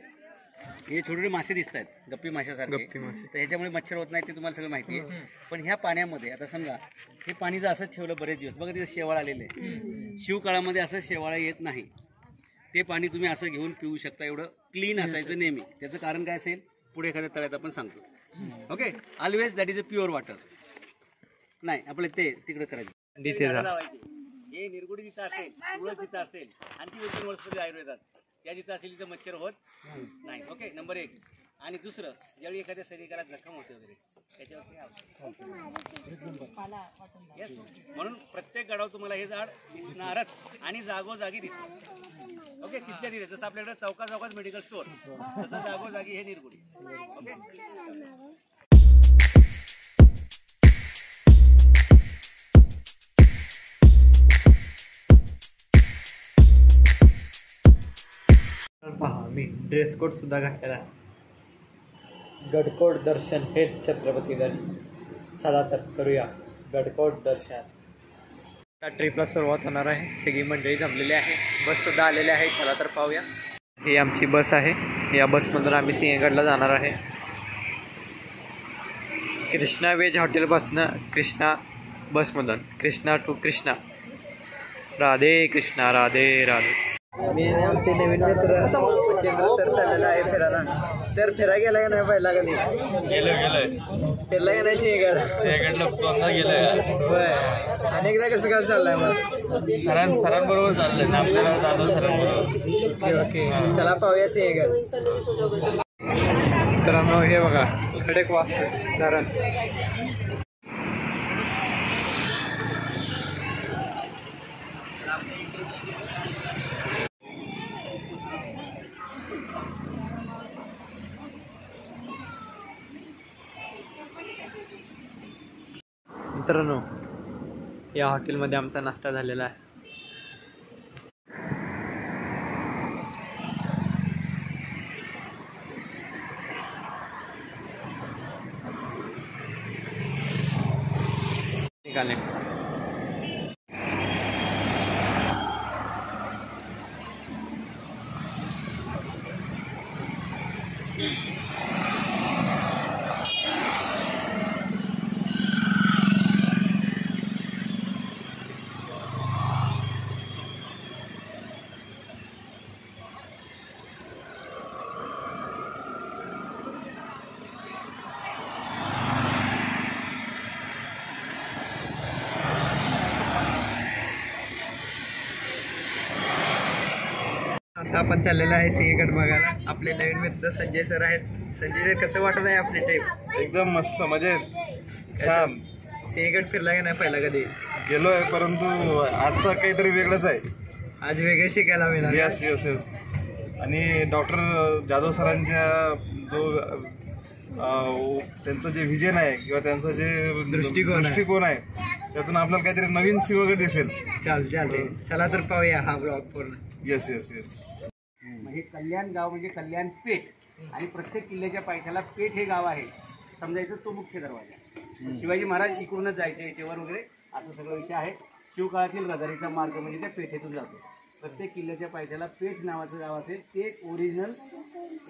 हे छोटे छोटे मासे दिसत आहेत, गप्पी माशासारखे, तर ह्याच्यामुळे मच्छर होत नाही, ते तुम्हाला सगळं माहिती आहे. पण ह्या पाण्यामध्ये आता समजा हे पाणी जर असंच ठेवलं बरेच दिवस, बघा तिथं शेवाळ आलेलं आहे. शिवकाळामध्ये असं शेवाळा येत नाही. ते पाणी तुम्ही असं घेऊन पिऊ शकता, एवढं क्लीन असायचं नेहमी. त्याचं कारण काय असेल पुढे एखाद्या तळ्यात आपण सांगतो. Okay, always that is a pure water. नाही आपलं ते तिकडे करायचं. हे निरगुडी जिथं असेल, तुळस जिथं असेल, आणि ती वैद्य वनस्पती आयुर्वेदात त्या जिथं असेल तिथं मच्छर होत नाही. Okay, number 1. आणि दुसरं, ज्यावेळी एखाद्या शरीराला जखम होते वगैरे त्याच्यावरती येस, म्हणून प्रत्येक गडावर तुम्हाला हे झाड दिसणारच आणि जागोजागी दिसणार. ओके, तिथल्या तिथे जसं आपल्याकडे चौकात मेडिकल स्टोअर, तसं जागोजागी हे निरगुडी. ओके, पहा मी ड्रेस कोड सुद्धा घातलेला आहे. गडकोट दर्शन हेच छत्रपती दर्शन. चला तर करूया गडकोट दर्शन. त्या ट्रिपला सुरुवात होणार आहे. सगळी मंडळी जमलेली आहे, बस सुद्धा आलेली आहे. चला तर पाहूया. ही आमची बस आहे. या बसमधून आम्ही सिंहगडला जाणार आहे. कृष्णा वेज हॉटेलपासनं कृष्णा बसमधून कृष्णा टू कृष्णा. राधे कृष्णा, राधे राधे. मी आमचे नवीन मित्र चंद्र सर चाललेला आहे फिरायला. सर फिरा गेला का नाही पहिला कधी? गेलोय फिरला का नाही सिंहगडला गेलोय. अनेकदा कसं काय चाललंय मग? सरांबरोबर चाललंय आपल्याला, जाधव सरांबरोबर. ओके, चला पाहूया सिंहगड. मित्रांनो हे बघा खडकवास धरण. मित्रांनो या हॉटेलमध्ये आमचा नाश्ता झालेला आहे. निघाले. आता आपण चाललेलं आहे सिंहगड बघायला. आपले नवीन मित्र संजय सर आहेत. संजय सर कसं वाटत आहे आपली ट्रिप? एकदम मस्त, मजेत, छान. सिंहगड फिरला का नाही पहिला कधी? गेलोय, परंतु आजचं काहीतरी वेगळंच आहे. आज वेगळे शिकायला मिळालं. Yes yes yes. आणि डॉक्टर जाधव सरांच्या जो त्यांचं जे व्हिजन आहे किंवा त्यांचं जे दृष्टिकोन आहे, त्यातून आपल्याला काहीतरी नवीन सिंहगड दिसेल. चालते. चला तर पाहूया हा ब्लॉग पूर्ण. Yes yes yes. हे कल्याण गाव म्हणजे कल्याण पेठ, आणि प्रत्येक किल्ल्याच्या पायथ्याला पेठ हे गाव आहे समजायचं. तो मुख्य दरवाजा. शिवाजी महाराज इकडूनच जायचे याच्यावर वगैरे, असं सगळं विषय आहे. शिवकाळातील रहदारीचा मार्ग म्हणजे त्या पेठेतून जातो. प्रत्येक किल्ल्याच्या पायथ्याला पेठ नावाचं गाव असेल, ते ओरिजिनल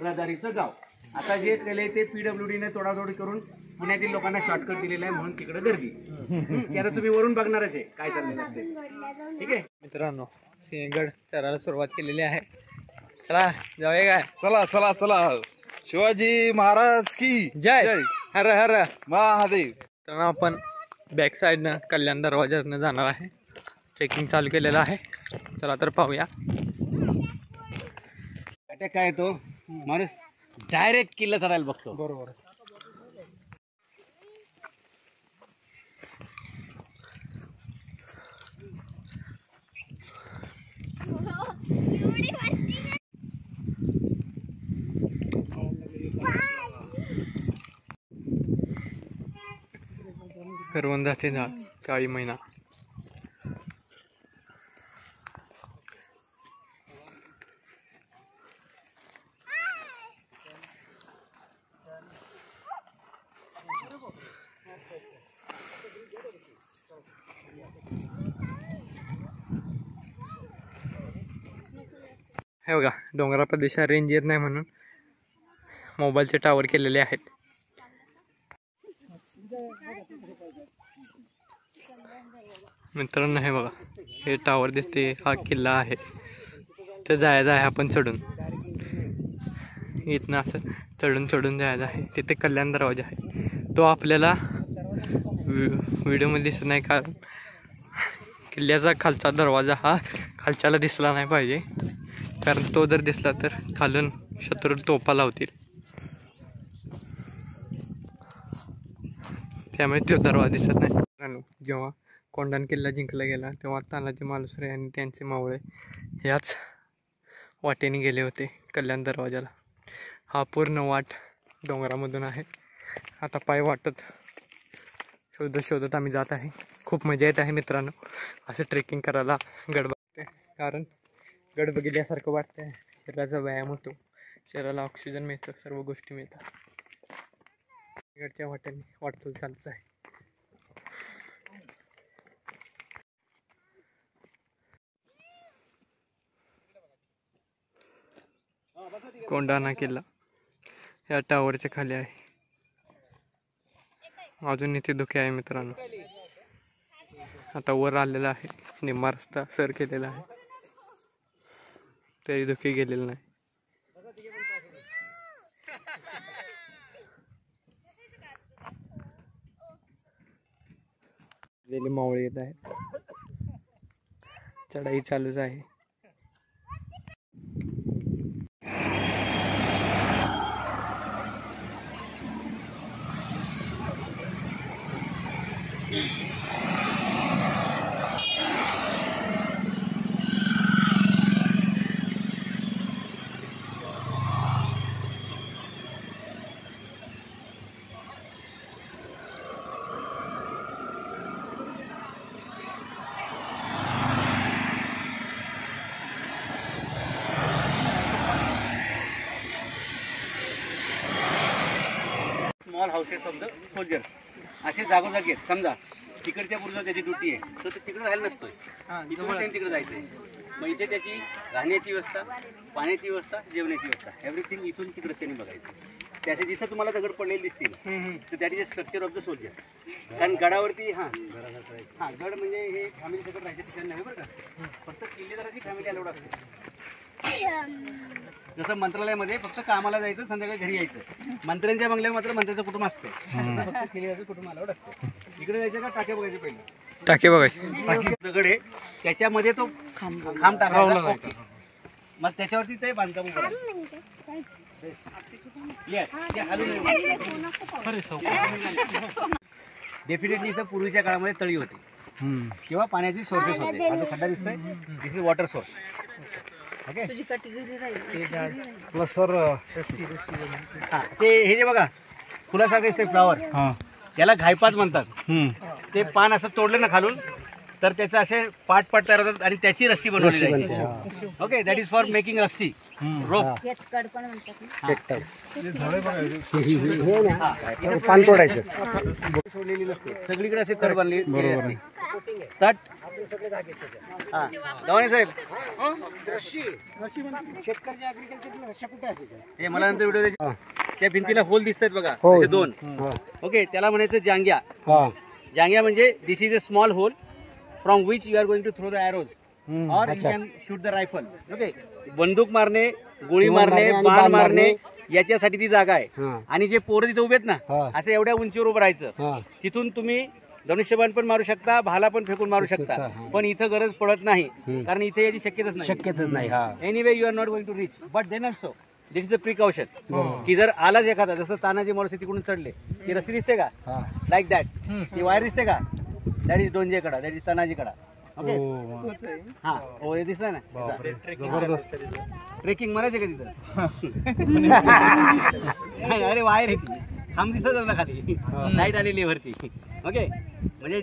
रहदारीचं गाव. आता जे केलंय ते PWDने तोडातोड करून पुण्यातील लोकांना शॉर्टकट दिलेला आहे, म्हणून तिकडे गर्दी. त्याला तुम्ही वरून बघणारच आहे काय चाललेलं असते. ठीक आहे मित्रांनो, सिंहगड चढायला सुरुवात केलेली आहे. चला जाऊया काय? चला चला चला. शिवाजी महाराज की जय. हर हर महादेव. तर आपण बॅक साईडनं कल्याण दरवाजातनं जाणार आहे. ट्रेकिंग चालू केलेलं आहे. चला तर पाहूया. अटॅक काय येतो, माणूस डायरेक्ट किल्ला चढायला बघतो. बरोबर. करवंदाचे झाड, काळी मैना. हे बघा डोंगराळ प्रदेशात रेंज येत नाही म्हणून मोबाईलचे टावर केलेले आहेत. मित्रांनो हे बघा हे टावर दिसते, हा किल्ला आहे. तर जायचं आहे आपण चढून, इथनं असं चढून जायचं आहे. तिथे कल्याण दरवाजा आहे, तो आपल्याला व्हिडिओमध्ये दिसत नाही कारण किल्ल्याचा खालचा दरवाजा हा खालच्याला दिसला नाही पाहिजे, कारण तो जर दिसला तर खालून शत्रू तोफा लावतील, त्यामुळे तो दरवाजा दिसत नाही. जेव्हा कोंढाण किल्ला जिंकला गेला तेव्हा तानाजी मालुसरे आणि त्यांचे मावळे याच वाटेने गेले होते कल्याण दरवाजाला. हा पूर्ण वाट डोंगरामधून आहे. आता पाय वाटत शोधत आम्ही जात आहे. खूप मजा येत आहे मित्रांनो असं ट्रेकिंग करायला. गड बघते कारण गड बघितल्यासारखं वाटतंय, शरीराचा व्यायाम होतो, शरीराला ऑक्सिजन मिळतं, सर्व गोष्टी मिळतात. गडच्या वाटेने वाटचाल चालूच आहे. कोंढाणा किल्ला या टावरच्या खाली आहे. अजून इथे धुके आहे मित्रांनो. आता वर आलेला आहे, निम्मा रस्ता सर केलेला आहे, तरी धुके गेलेले नाही. मावळे येत आहे, चढाई चालूच आहे. Small houses of the soldiers असे जागोजागी आहेत. समजा तिकडच्या बुरुजात त्याची ड्युटी आहे, तर तो तिकडे राहायला नसतोय, इथून त्यांनी तिकडे जायचंय. मग इथे त्याची राहण्याची व्यवस्था, पाण्याची व्यवस्था, जेवणाची व्यवस्था, एव्हरीथिंग इथून तिकडे त्यांनी बघायचं. त्याचे जिथं तुम्हाला दगड पडलेले दिसतील तर that is a structure of the soldiers. कारण गडावरती गड म्हणजे हे फॅमिली सगळं राहायचं ठिकाण नाही बरं का, फक्त किल्लेदाराची फॅमिली अलाउड असते. जसं मंत्रालयामध्ये फक्त कामाला जायचं, संध्याकाळी घरी यायचं. मंत्र्यांच्या बंगल्यावर मात्र मंत्र्याचं कुटुंब असते, फक्त किल्लेदाराचं कुटुंब अलाउड असते. इकडे जायचं का टाके बघायचे पहिले, टाके बघायचे, दगड आहे त्याच्यामध्ये तो खांब टाकायला, मग त्याच्यावरती ते बांधकाम डेफिनेटली. इथं पूर्वीच्या काळामध्ये तळी होती किंवा पाण्याची सोर्सेस होते. हा जो खड्डा दिसतोय this is water source. Okay plus sir हा ते हे जे बघा फुलासारखं दिसतंय फ्लॉवर, त्याला घायपात म्हणतात. ते पान असं तोडलं ना खालून तर त्याचं असे पाट तयार होतात आणि त्याची रस्सी बनवली जायची. Okay that is for making रस्सी रोप. पान तोडायचं सोडलेली नसते, सगळीकडे असे तट बांधले तट. हा गव्हाणे साहेब हे मला नंतर व्हिडिओ द्यायचे. त्या भिंतीला होल दिसतात बघा असे दोन. ओके त्याला म्हणायचं जांग्या. जांग्या म्हणजे this is a small hole from which you are going to throw the arrows और you can shoot the rifle. Okay बंदूक मारणे, गोळी मारणे, बाण मारणे याच्यासाठी ती जागा आहे. आणि जे पोरं तिथे उभे आहेत ना असं एवढ्या उंचीवर उभं राहायचं, तिथून तुम्ही धनुष्यबाण पण मारू शकता, भाला पण फेकून मारू शकता. पण इथं गरज पडत नाही कारण इथे याची शक्यताच नाही. Anyway you are not going to reach, but then also this is a precaution की जर आलाच एखादा, जसं तानाजी मालुसरे तिकडून चढले, ती रस्सी दिसते का लाईक दॅट, ती वायर दिसते का, दॅट इज डोंजे कडा, दॅट इज तानाजी कडा. ओके हा हो हे दिसलं ना ट्रेकिंग म्हणायचे का तिथं. अरे वायर आहे ती, खांब दिसत ना खाली, लाईट आलेली वरती. ओके म्हणजे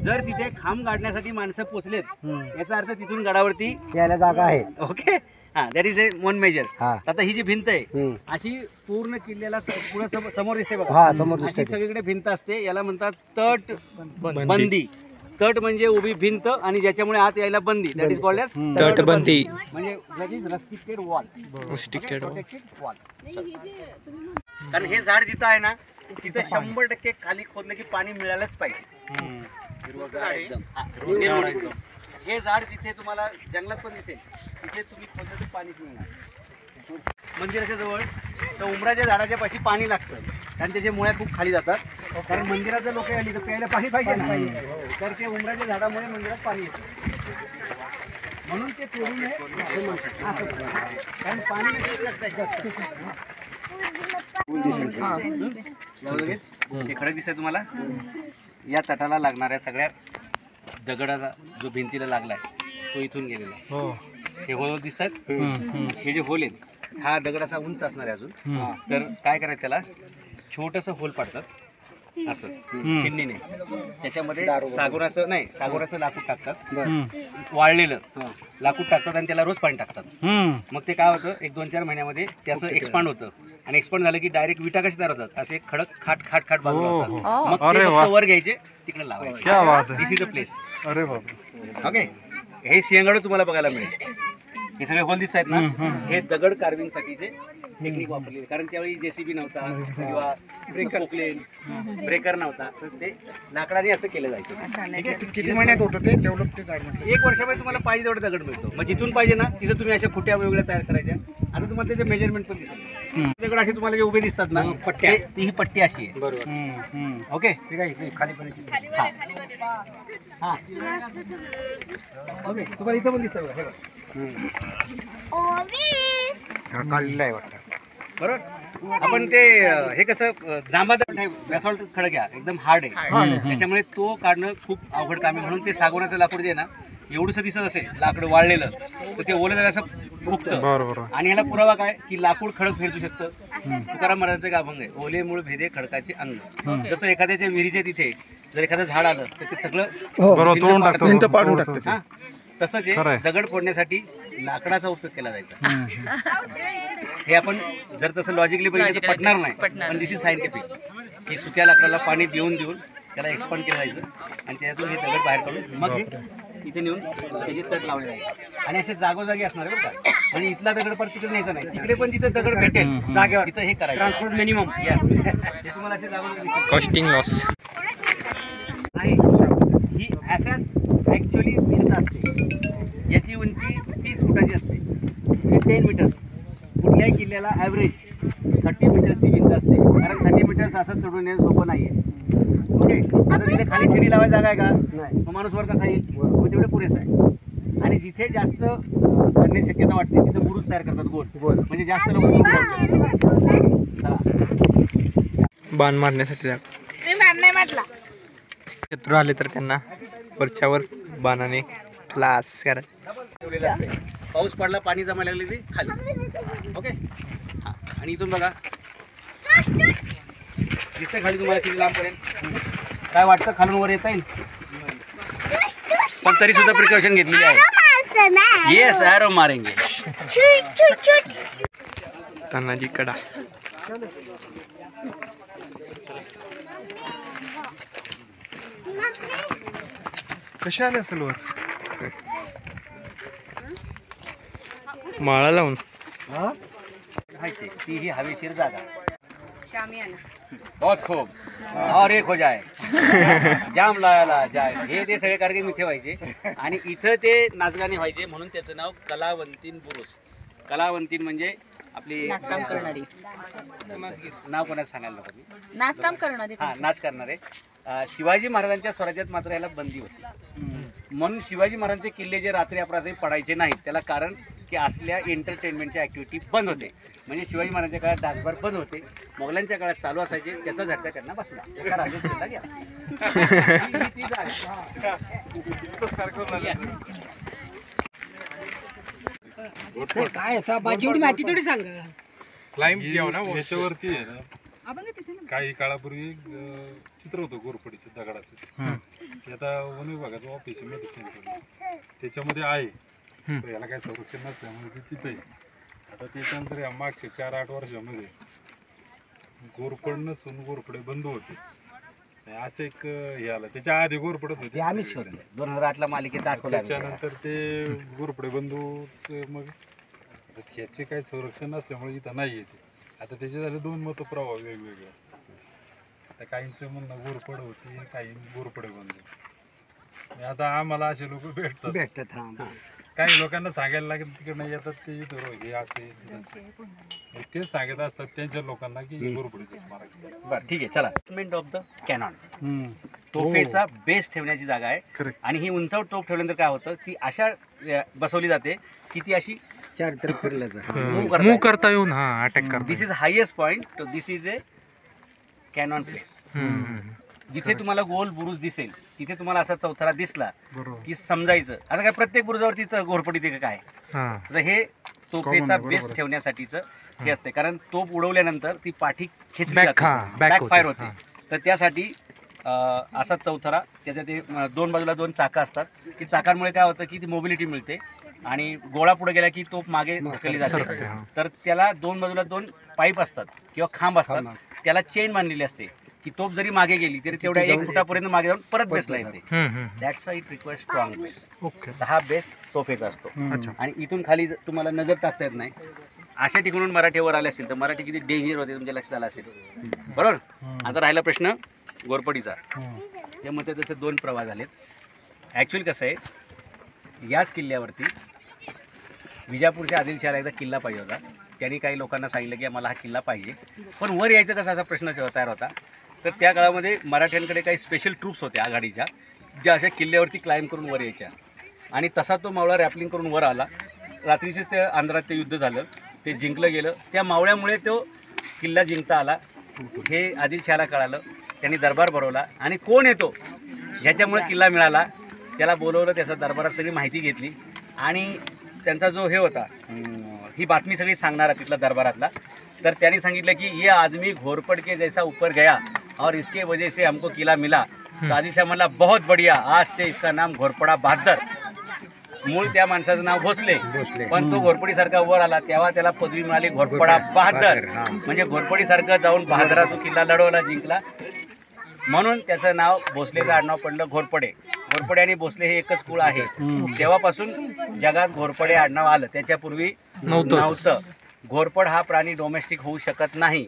जर तिथे खांब गाडण्यासाठी माणसं पोचलेत याचा अर्थ तिथून गडावरती यायला जागा आहे. ओके हा that is a one major. आता ही जी भिंत आहे अशी पूर्ण किल्ल्याला पुढे समोर दिसते बघा, अशी सगळीकडे भिंत असते, याला म्हणतात तट बंदी. तट म्हणजे उभी भिंत आणि ज्याच्यामुळे आत यायला बंदी, दॅट इज कॉल्ड एज तटबंदी. म्हणजे that is restricted wall. Restricted wall. कारण हे झाड जिथं आहे ना तिथं 100% खाली खोदलं की पाणी मिळालंच पाहिजे. हिरवंगार एकदम. हा, निर्मळ. हे झाड जिथे तुम्हाला जंगलात पण दिसेल तिथे तुम्ही खोदलं तर पाणी मिळणार. मंदिराच्या जवळ तर उमराच्या झाडाच्या पाशी पाणी लागतं कारण त्याच्या मुळ्या खूप खाली जातात. कारण मंदिरात जर लोक आली तर प्यायला पाणी पाहिजे ना, तर ते उमराच्या झाडामुळे मंदिरात पाणी येतं. म्हणून ते तोडू नये असं म्हणतात. असं कारण पाणी हे खडक दिसतंय तुम्हाला. या तटाला लागणाऱ्या सगळ्या दगडाचा जो भिंतीला लागलाय तो इथून गेलेला आहे. हे होल दिसत आहेत. हे जे होल आहेत हा दगड असा उंच असणार आहे अजून. तर काय करायचं त्याला छोटंसं होल पाडतात असं चिमणीने. त्याच्यामध्ये सागोराचं लाकूड टाकतात, वाळलेलं लाकूड टाकतात आणि त्याला रोज पाणी टाकतात. मग ते काय होतं 1-2-4 महिन्यामध्ये ते असं एक्सपांड होतं आणि एक्सपांड झालं की डायरेक्ट विटा कशी तयार होतात असे खडक खाट बाजूला होतात. मग ते फक्त वर घ्यायचे तिकडे लावायचे. दिस इज अ प्लेस. ओके. हे सिंहगड तुम्हाला बघायला मिळेल. हे सगळे होल दिसत आहेत ना, हे दगड कार्विंग साठीचे टेक्निक वापरली. कारण त्यावेळी JCB नव्हता किंवा ब्रेकर नव्हता, तर ते लाकडाने असं केलं जायचं. किती महिन्यात होतं ते डेव्हलप? 1 वर्षामध्ये तुम्हाला पाहिजे तेवढं दगड मिळतो. मग जिथून पाहिजे ना तिथं तुम्ही अशा खुट्या वेगवेगळ्या तयार करायच्या. आता तुम्हाला त्याचे मेजरमेंट पण दिसतात. दगड असे तुम्हाला जे उभे दिसतात ना पट्ट्या, ही पट्टी अशी आहे. बरोबर. ओके. खाली हा ओके. तुम्हाला इथं पण दिसतं बघा. हे बघा काढलेलं आहे वाटतं. बरोबर. आपण ते हे कसं जांबाद बेसॉल्ट खडक आहे एकदम हार्ड आहे, त्याच्यामुळे तो काढणं खूप अवघड काम आहे. म्हणून ते सागवानाचं लाकूड जे आहे ना एवढंसं दिसत असेल लाकूड वाळलेलं तर ते ओलं जरा असं फुगतं. आणि ह्याला पुरावा काय की लाकूड खडक फेडू शकतं. तुकाराम महाराजांचं गाभंग आहे, ओले मूळ भेदे खडकाचे अंग. जसं एखाद्याच्या विहिरीच्या तिथे जर एखादं झाड आलं तर ते सगळं भिंत पाडून टाकतं. हा तसंच आहे, दगड फोडण्यासाठी लाकडाचा उपयोग केला जायचा. हे आपण जर तसं लॉजिकली बघितलं तर पटणार नाही, पण दिस इज सायंटिफिक की सुक्या लाकडाला पाणी देऊन त्याला एक्सपांड केलं जायचं आणि त्यातून हे दगड बाहेर काढून मग हे इथे नेऊन त्याची तट लावले जायचे. आणि असे जागोजागी असणार बरं का. म्हणजे इथला दगड परत तिकडे न्यायचा नाही, तिकडे पण जिथं दगड भेटेल जागेवर तिथं हे करायचं. ट्रान्सपोर्ट मिनिमम हे तुम्हाला असे जागोजागी कॉस्टिंग लॉस आहे. ही ॲसेस ॲक्च्युअली भिंत असते, याची उंची 30 फुटाची असते म्हणजे 10 मीटर. कुठल्याही किल्ल्याला ॲव्हरेज 30 मीटर्सची भिंत असते, कारण 30 मीटर्स असं चढून येणं सोपं नाही आहे. ओके. आता तिथे खाली शिडी लावायची जागा आहे का? नाही. मग माणूस वर कसा येईल? मग तेवढे पुरेसं आहे. आणि जिथे जास्त करण्याची शक्यता वाटते तिथे बुरुज तयार करतात गोल, म्हणजे जास्त लोक बाण मारण्यासाठी मी मारणार म्हटला. शत्रू आले तर त्यांना वरच्यावर बाणाने क्लास ठेवलेलं असते. पाऊस पडला पाणी जमायला लागले ते खाली. ओके. हां. आणि इथून बघा दिसतं खाली तुम्हाला किती लांबपर्यंत. काय वाटतं खालून वर येता येईल, पण तरी सुद्धा प्रिकॉशन घेतलेली आहे. येस ॲरो मारेंगे. तानाजी कडा. कसे आले असेल वर? माळा लावून राहायची ती ही हवेशीर जागा. बहुत खूप और एक हो जाय जाम लायाला जाय. हे ते सगळे कार्यक्रम इथे व्हायचे आणि इथं ते नाचगाणे व्हायचे. म्हणून त्याचं नाव कलावंतीन बुरुज. कलावंतीन म्हणजे आपली नाचकाम करणारी. नाव कोणाचं सांगायला नको मी. नाचकाम करणारी. हा नाच करणारे. शिवाजी महाराजांच्या स्वराज्यात मात्र याला बंदी होती. म्हणून शिवाजी महाराजांचे किल्ले जे रात्री अपरात्री पडायचे नाहीत त्याला कारण की असल्या एंटरटेनमेंटच्या ॲक्टिव्हिटी बंद होते. म्हणजे शिवाजी महाराजांच्या काळात डान्सबार बंद होते, मोगलांच्या काळात चालू असायचे, त्याचा झटका त्यांना बसला. एका राजात केला गेला. काय बाजीवडी माहिती थोडी सांगा. क्लाइंब याच्यावरती आहे ना, काही काळापूर्वी चित्र होतं गोरफडीचं दगडाचं. ते आता वन विभागाचं ऑफिस आहे मेडिसिन, त्याच्यामध्ये आहे. तर याला काय संरक्षण नसल्यामुळे ते तिथं आहे. आता त्याच्यानंतर या मागच्या 4-8 वर्षामध्ये गोरफड नसून गोरफडे बंद होते. असं एक हे आलं. त्याच्या आधी घोरपडत ते होते आम्हीच शोधले 2008ला मालिकेत दाखवलं आम्ही. त्याच्यानंतर ते घोरपडे बंधूच मग आता ह्याचे काही संरक्षण नसल्यामुळे इथं नाही येते. आता त्याचे झाले 2 मतप्रवाह वेगवेगळे. आता काहींचं म्हणणं घोरपड होती, काही घोरपडे बंधू. आता आम्हाला असे लोक भेटतात. काही लोकांना सांगायला लागेल तिकडनं येतात ते इथं हे असे तेच सांगत असतात त्यांच्या लोकांना की घोरपडीचं स्मारक. बरं ठीक आहे चला. बेसमेंट ऑफ द कॅनॉन तोफेचा बेस ठेवण्याची जागा आहे. आणि ही उंचावर तोफ ठेवल्यानंतर काय होतं की अशा बसवली जाते की ती अशी चार तरफ फिरलं मूव करता येऊन अटॅक करता. This is highest point. This is a cannon place. जिथे तुम्हाला गोल बुरुज दिसेल तिथे तुम्हाला असा चौथरा दिसला की समजायचं आता काय प्रत्येक बुरुजावरती घोरपडी ते काय. तर हे तोफेचा बेस ठेवण्यासाठीचं हे असते. कारण तोफ उडवल्यानंतर ती पाठी खेचली जाते, बॅकफायर होते. तर त्यासाठी असा चौथरा त्याच्या ते 2 बाजूला 2 चाकं असतात की चाकांमुळे काय होतं की ती मोबिलिटी मिळते आणि गोळा पुढे गेला की तोफ मागे ढकलली जाते. तर त्याला 2 बाजूला 2 पाईप असतात किंवा खांब असतात. त्याला चेन बांधलेली असते की तोफ जरी मागे गेली तरी तेवढ्या 1 फुटापर्यंत मागे जाऊन परत बेसला येते. That's why it requires strong base. तर हा बेस तोफेचा असतो. आणि इथून खाली तुम्हाला नजर टाकता येत नाही. अशा ठिकाणून मराठीवर आले असेल तर मराठी किती डेंजर होते तुमच्या लक्षात आलं असेल. बरोबर. आता राहिला प्रश्न घोरपडीचा. त्यामध्ये त्याचे 2 प्रवाह झालेत. ॲक्च्युअली कसं आहे याच किल्ल्यावरती विजापूरच्या आदिलशहाला एकदा किल्ला पाहिजे होता. त्यांनी काही लोकांना सांगितलं की मला हा किल्ला पाहिजे. पण वर यायचं कसा असा प्रश्न तयार होता. तर त्या काळामध्ये मराठ्यांकडे काही स्पेशल ट्रूप्स होत्या आघाडीच्या ज्या अशा किल्ल्यावरती क्लाइंब करून वर यायच्या. आणि तसा तो मावळा रॅपलिंग करून वर आला. रात्रीचेच ते आंध्रात ते युद्ध झालं. ते जिंकलं गेलं. त्या मावळ्यामुळे तो किल्ला जिंकता आला हे आदिलशहाला कळालं. त्यांनी दरबार भरवला आणि कोण येतो ज्याच्यामुळे किल्ला मिळाला त्याला बोलवलं. त्याचा दरबारात सगळी माहिती घेतली आणि त्यांचा जो हे होता ही बातमी सगळी सांगणारा तिथला दरबारातला. तर त्यांनी सांगितलं की ये आदमी घोरपड के जैसा ऊपर गया और इसके वजह से हमको किला मिला. तो आदिलशाह म्हणला बहुत बढ़िया, आज से इसका नाम घोरपडा बहादर. मूळ त्या माणसाचं नाव भोसले पण तो घोरपडीसारखा वर आला तेव्हा त्याला पदवी मिळाली घोरपडा बहादर. म्हणजे घोरपडीसारखं जाऊन बहादरा तो किल्ला लढवला, जिंकला. म्हणून त्याचं नाव भोसलेचं आडनाव पडलं घोरपडे. घोरपडे आणि भोसले हे एकच कुळ आहे. तेव्हापासून जगात घोरपडे आडनाव आलं. त्याच्यापूर्वी नव्हतं. घोरपड हा प्राणी डोमेस्टिक होऊ शकत नाही.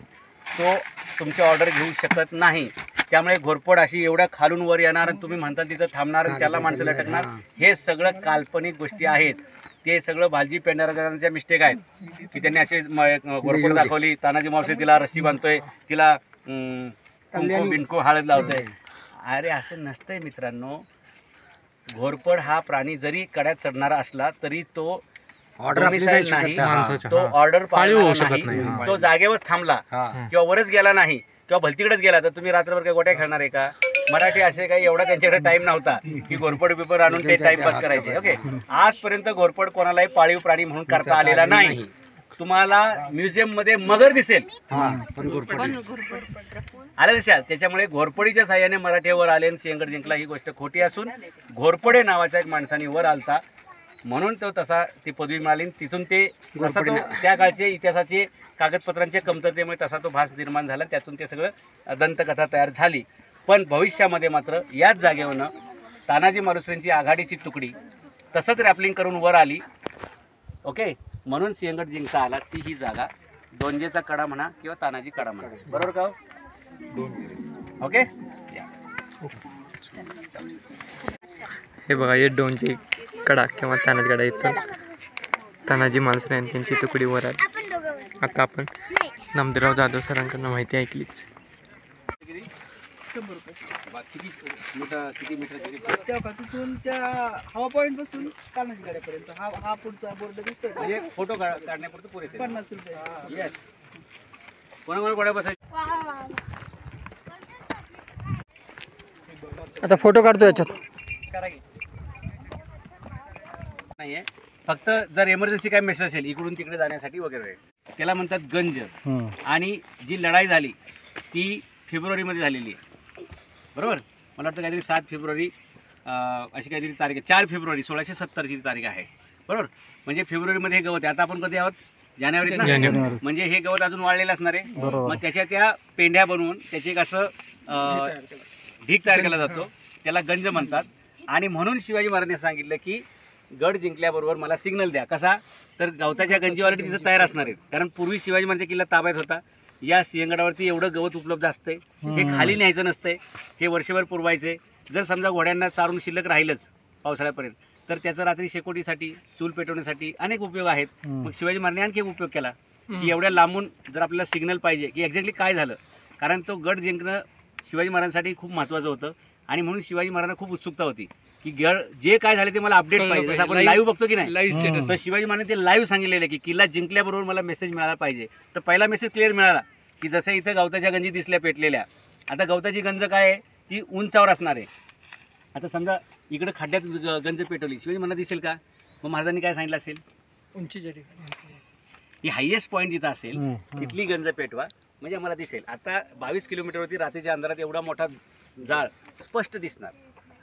तो तुमची ऑर्डर घेऊ शकत नाही. त्यामुळे घोरपड अशी एवढ्या खालून वर येणार आणि तुम्ही म्हणताल तिथं थांबणार आणि त्याला माणसाला टाकणार हे सगळं काल्पनिक गोष्टी आहेत. ते सगळं भालजी पेंढारकरांच्या मिस्टेक आहेत की त्यांनी अशी घोरपड दाखवली. तानाजी मावशी तिला रस्सी बांधतोय, तिला कुंकू बिंकू हळद लावतोय. अरे असं नसतंय मित्रांनो. घोरपड हा प्राणी जरी कड्यात चढणारा असला तरी तो डोमिसाईल नाही. तो ऑर्डर पाळणारा नाही. तो जागेवरच थांबला किंवा वरच गेला नाही किंवा भलतीकडेच गेला तर तुम्ही रात्रभर काय गोट्या खेळणार आहे का. मराठी असे काही एवढा त्यांच्याकडे टाइम नव्हता की घोरपड पेपर आणून ते टाइमपास करायचे. ओके. आजपर्यंत घोरपड कोणालाही पाळीव प्राणी म्हणून करता आलेला नाही. तुम्हाला म्युझियम मध्ये मगर दिसेल आलं लक्षात. त्याच्यामुळे घोरपडीच्या साह्याने मराठीवर आले आणि सिंहगड जिंकला ही गोष्ट खोटी असून घोरपडे नावाचा एक माणसाने वर आलता म्हणून तो तसा ती पदवी मिळाली. तिथून ते तसा तो त्या काळचे इतिहासाचे कागदपत्रांच्या कमतरतेमुळे तसा तो भास निर्माण झाला. त्यातून ते सगळं दंतकथा तयार झाली. पण भविष्यामध्ये मात्र याच जागेवरनं तानाजी मालुसरेंची आघाडीची तुकडी तसंच रॅपलिंग करून वर आली. ओके. म्हणून सिंहगड जिंकता आला. ती ही जागा दोंजेचा कडा म्हणा किंवा तानाजी कडा म्हणा. बरोबर का. ओके. हे बघा हे डोंजे कडा किंवा तानाजी कडा इथून तानाजी मालुसरे आणि त्यांची तुकडी वर आली. आता आपण नामदेवराव जाधव सरांकडून माहिती ऐकलीच. किती मीटर तिथून त्या हवा पॉईंट पासून तानाजी गाड्यापर्यंत हा पुढचा बोर्ड दिसतोय. म्हणजे फोटो काढण्यापुरतं पुरेसे 50 रुपये. येस. कोणाकोणा गोड्या बसायचं. आता फोटो काढतो याच्यात. नाहीये. फक्त जर इमर्जन्सी काय मेसेज असेल इकडून तिकडे जाण्यासाठी वगैरे त्याला म्हणतात गंज. आणि जी लढाई झाली ती फेब्रुवारीमध्ये झालेली आहे. बरोबर. मला वाटतं काहीतरी 7 फेब्रुवारी अशी काहीतरी तारीख आहे. 4 फेब्रुवारी 1670ची तारीख आहे. बरोबर. म्हणजे फेब्रुवारीमध्ये हे गवत आहे. आता आपण कधी आहोत जानेवारीत ना. म्हणजे हे गवत अजून वाळलेलं असणार आहे. मग त्याच्या त्या पेंढ्या बनवून त्याचे एक असं ढीग तयार केला जातो, त्याला गंज म्हणतात. आणि म्हणून शिवाजी महाराजांनी सांगितलं की गड जिंकल्याबरोबर मला सिग्नल द्या. कसा? तर गवताच्या गंजी ऑलरेडी तिथं तयार असणार आहेत. कारण पूर्वी शिवाजी महाराजांचा किल्ला ताब्यात होता. या सिंहगडावरती एवढं गवत उपलब्ध असतंय, हे खाली न्यायचं नसतंय, हे वर्षभर पुरवायचे. जर समजा घोड्यांना चारून शिल्लक राहिलंच पावसाळ्यापर्यंत, तर त्याचा रात्री शेकोटीसाठी, चूल पेटवण्यासाठी अनेक उपयोग आहेत. मग शिवाजी महाराजांनी आणखी एक उपयोग केला की एवढ्या लांबून जर आपल्याला सिग्नल पाहिजे की एक्झॅक्टली काय झालं, कारण तो गड जिंकणं शिवाजी महाराजांसाठी खूप महत्त्वाचं होतं. आणि म्हणून शिवाजी महाराजांना खूप उत्सुकता होती की गड जे काय झाले ते मला अपडेट पाहिजे. जसं आपण लाईव्ह बघतो की नाही, तर शिवाजी महाराजांनी ते लाईव्ह सांगितलेलं की किल्ला जिंकल्याबरोबर मला मेसेज मिळाला पाहिजे. तर पहिला मेसेज क्लिअर मिळाला की जसं इथं गवताच्या गंजी दिसल्या पेटलेल्या, आता गवताची गंज काय आहे ती उंचावर असणार आहे. आता समजा इकडे खड्ड्यात गंज पेटवली, शिवाजी महाराज दिसेल का? मग महाराजांनी काय सांगितलं असेल? उंचीच्या ही हायेस्ट पॉईंट जिथं असेल तिथली गंज पेटवा म्हणजे आम्हाला दिसेल. आता 22 किलोमीटरवरती रात्रीच्या अंधारात एवढा मोठा जाळ स्पष्ट दिसणार.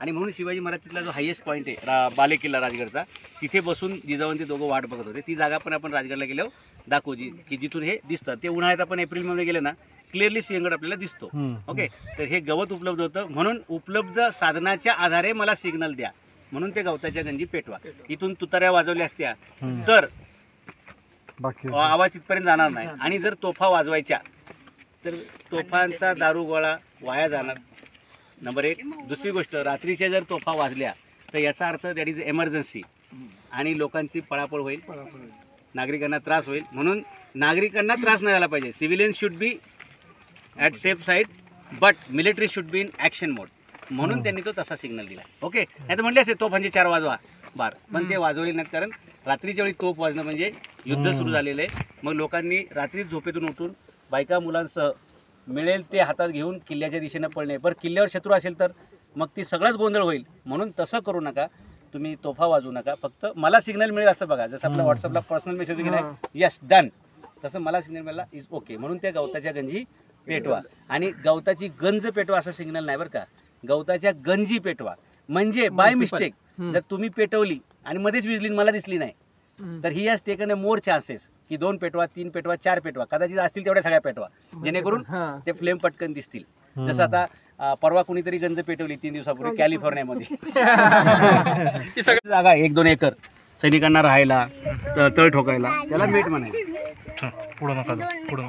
आणि म्हणून शिवाजी महाराज तिथला जो हायेस्ट पॉईंट आहे बाले किल्ला राजगडचा, तिथे बसून जिजाऊन ते दोघं वाट बघत होते. ती जागा पण आपण राजगडला गेल्यावर दाखवू की जिथून हे दिसतं. ते उन्हाळ्यात आपण एप्रिलमध्ये गेले ना, क्लिअरली सिंहगड आपल्याला दिसतो. ओके, तर हे गवत उपलब्ध होतं, म्हणून उपलब्ध साधनाच्या आधारे मला सिग्नल द्या, म्हणून ते गवताच्या गंजी पेटवा. इथून तुताऱ्या वाजवल्या असत्या तर आवाज तिथपर्यंत जाणार नाही. आणि जर तोफा वाजवायच्या तर तोफांचा दारूगोळा वाया जाणार, नंबर 1. दुसरी गोष्ट, रात्रीच्या जर तोफा वाजल्या तर याचा अर्थ दॅट इज एमर्जन्सी आणि लोकांची पळापळ होईल, नागरिकांना त्रास होईल. म्हणून नागरिकांना त्रास नाही झाला पाहिजे. Civilians should be at safe side but military should be in action mode, म्हणून त्यांनी तो तसा सिग्नल दिला. ओके, नाही तर म्हटले असेल तोफांचे 4 वाजवा बार, पण ते वाजवले नाहीत, कारण रात्रीच्या वेळी तोफ वाजणं म्हणजे युद्ध सुरू झालेलं आहे. मग लोकांनी रात्री झोपेतून उठून बायका मुलांसह मिळेल ते हातात घेऊन किल्ल्याच्या दिशेनं पळणे. बरं, किल्ल्यावर शत्रू असेल तर मग ती सगळंच गोंधळ होईल. म्हणून तसं करू नका, तुम्ही तोफा वाजवू नका, फक्त मला सिग्नल मिळेल असं बघा. जसं आपल्या व्हॉट्सअपला पर्सनल मेसेज की नाही, यस डन, तसं मला सिग्नल मिळाला इज ओके. म्हणून त्या गवताच्या गंजी पेटवा. आणि गवताची गंज पेटवा असं सिग्नल नाही बरं का, गवताच्या गंजी पेटवा. म्हणजे बाय मिस्टेक जर तुम्ही पेटवली आणि मध्येच विजली मला दिसली नाही, तर he has taken a more chances की 2 पेटवा, 3 पेटवा, 4 पेटवा, कदाचित असतील तेवढ्या सगळ्या पेटवा, जेणेकरून ते फ्लेम पटकन दिसतील. जसं आता परवा कुणीतरी गंज पेटवली 3 दिवसापूर्वी कॅलिफोर्नियामध्ये. ती सगळी जागा 1-2 एकर सैनिकांना राहायला, तळ ठोकायला, त्याला मेट म्हणायचं. पुढं नका पुढं.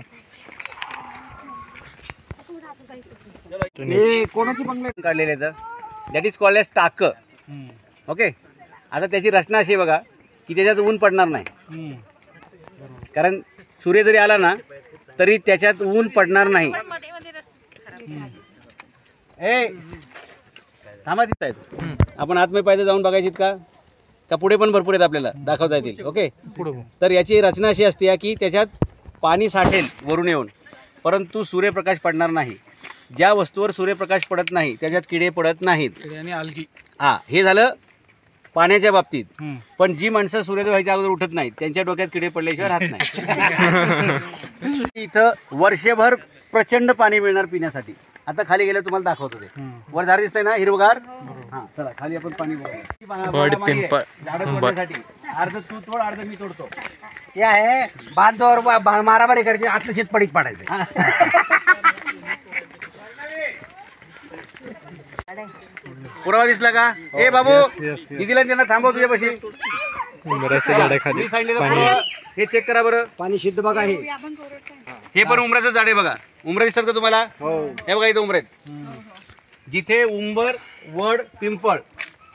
कोणाची बंगले काढलेले तर दॅट इज कॉल्ड एज टाक. ओके, आता त्याची रचना अशी बघा की त्याच्यात ऊन पडणार नाही, कारण सूर्य जरी आला ना तरी त्याच्यात ऊन पडणार नाही. ए थांबा, तिथं आहेत आपण आतमध्ये पाहिजे जाऊन बघायची का पुढे पण भरपूर आहेत आपल्याला दाखवता येतील. ओके, तर याची रचना अशी असते की त्याच्यात पाणी साठेल वरून येऊन, परंतु सूर्यप्रकाश पडणार नाही. ज्या वस्तूवर सूर्यप्रकाश पडत नाही त्याच्यात किडे पडत नाहीत. आणि अलगी हे झालं पाण्याच्या बाबतीत. पण जी माणसं सूर्योदय व्हायच्या अगोदर उठत नाहीत त्यांच्या डोक्यात किडे पडल्याशिवाय राहत नाही. इथं वर्षभर प्रचंड पाणी मिळणार पिण्यासाठी. आता खाली गेलं तुम्हाला दाखवतो ते वर झाड दिसतंय ना हिरवगार. हा, चला खाली आपण पाणी बघूया. झाडं तोडण्यासाठी अर्ध तू तोड, अर्ध मी तोडतो. ते आहे बांधवर मारामारी करायची, आतलं शेत पडीत पाडायचं. पुरावा दिसला का? ए बाबू, दिदीला त्यांना थांबव तुझ्यापाशी. मी सांगितलेलं पुरावा हे चेक करा बरं. पाणी शुद्ध बघा. हे पण उंबराचं झाड आहे बघा. उंबर दिसतात का तुम्हाला? हे बघा इथं उंबर आहेत. जिथे उंबर, वड, पिंपळ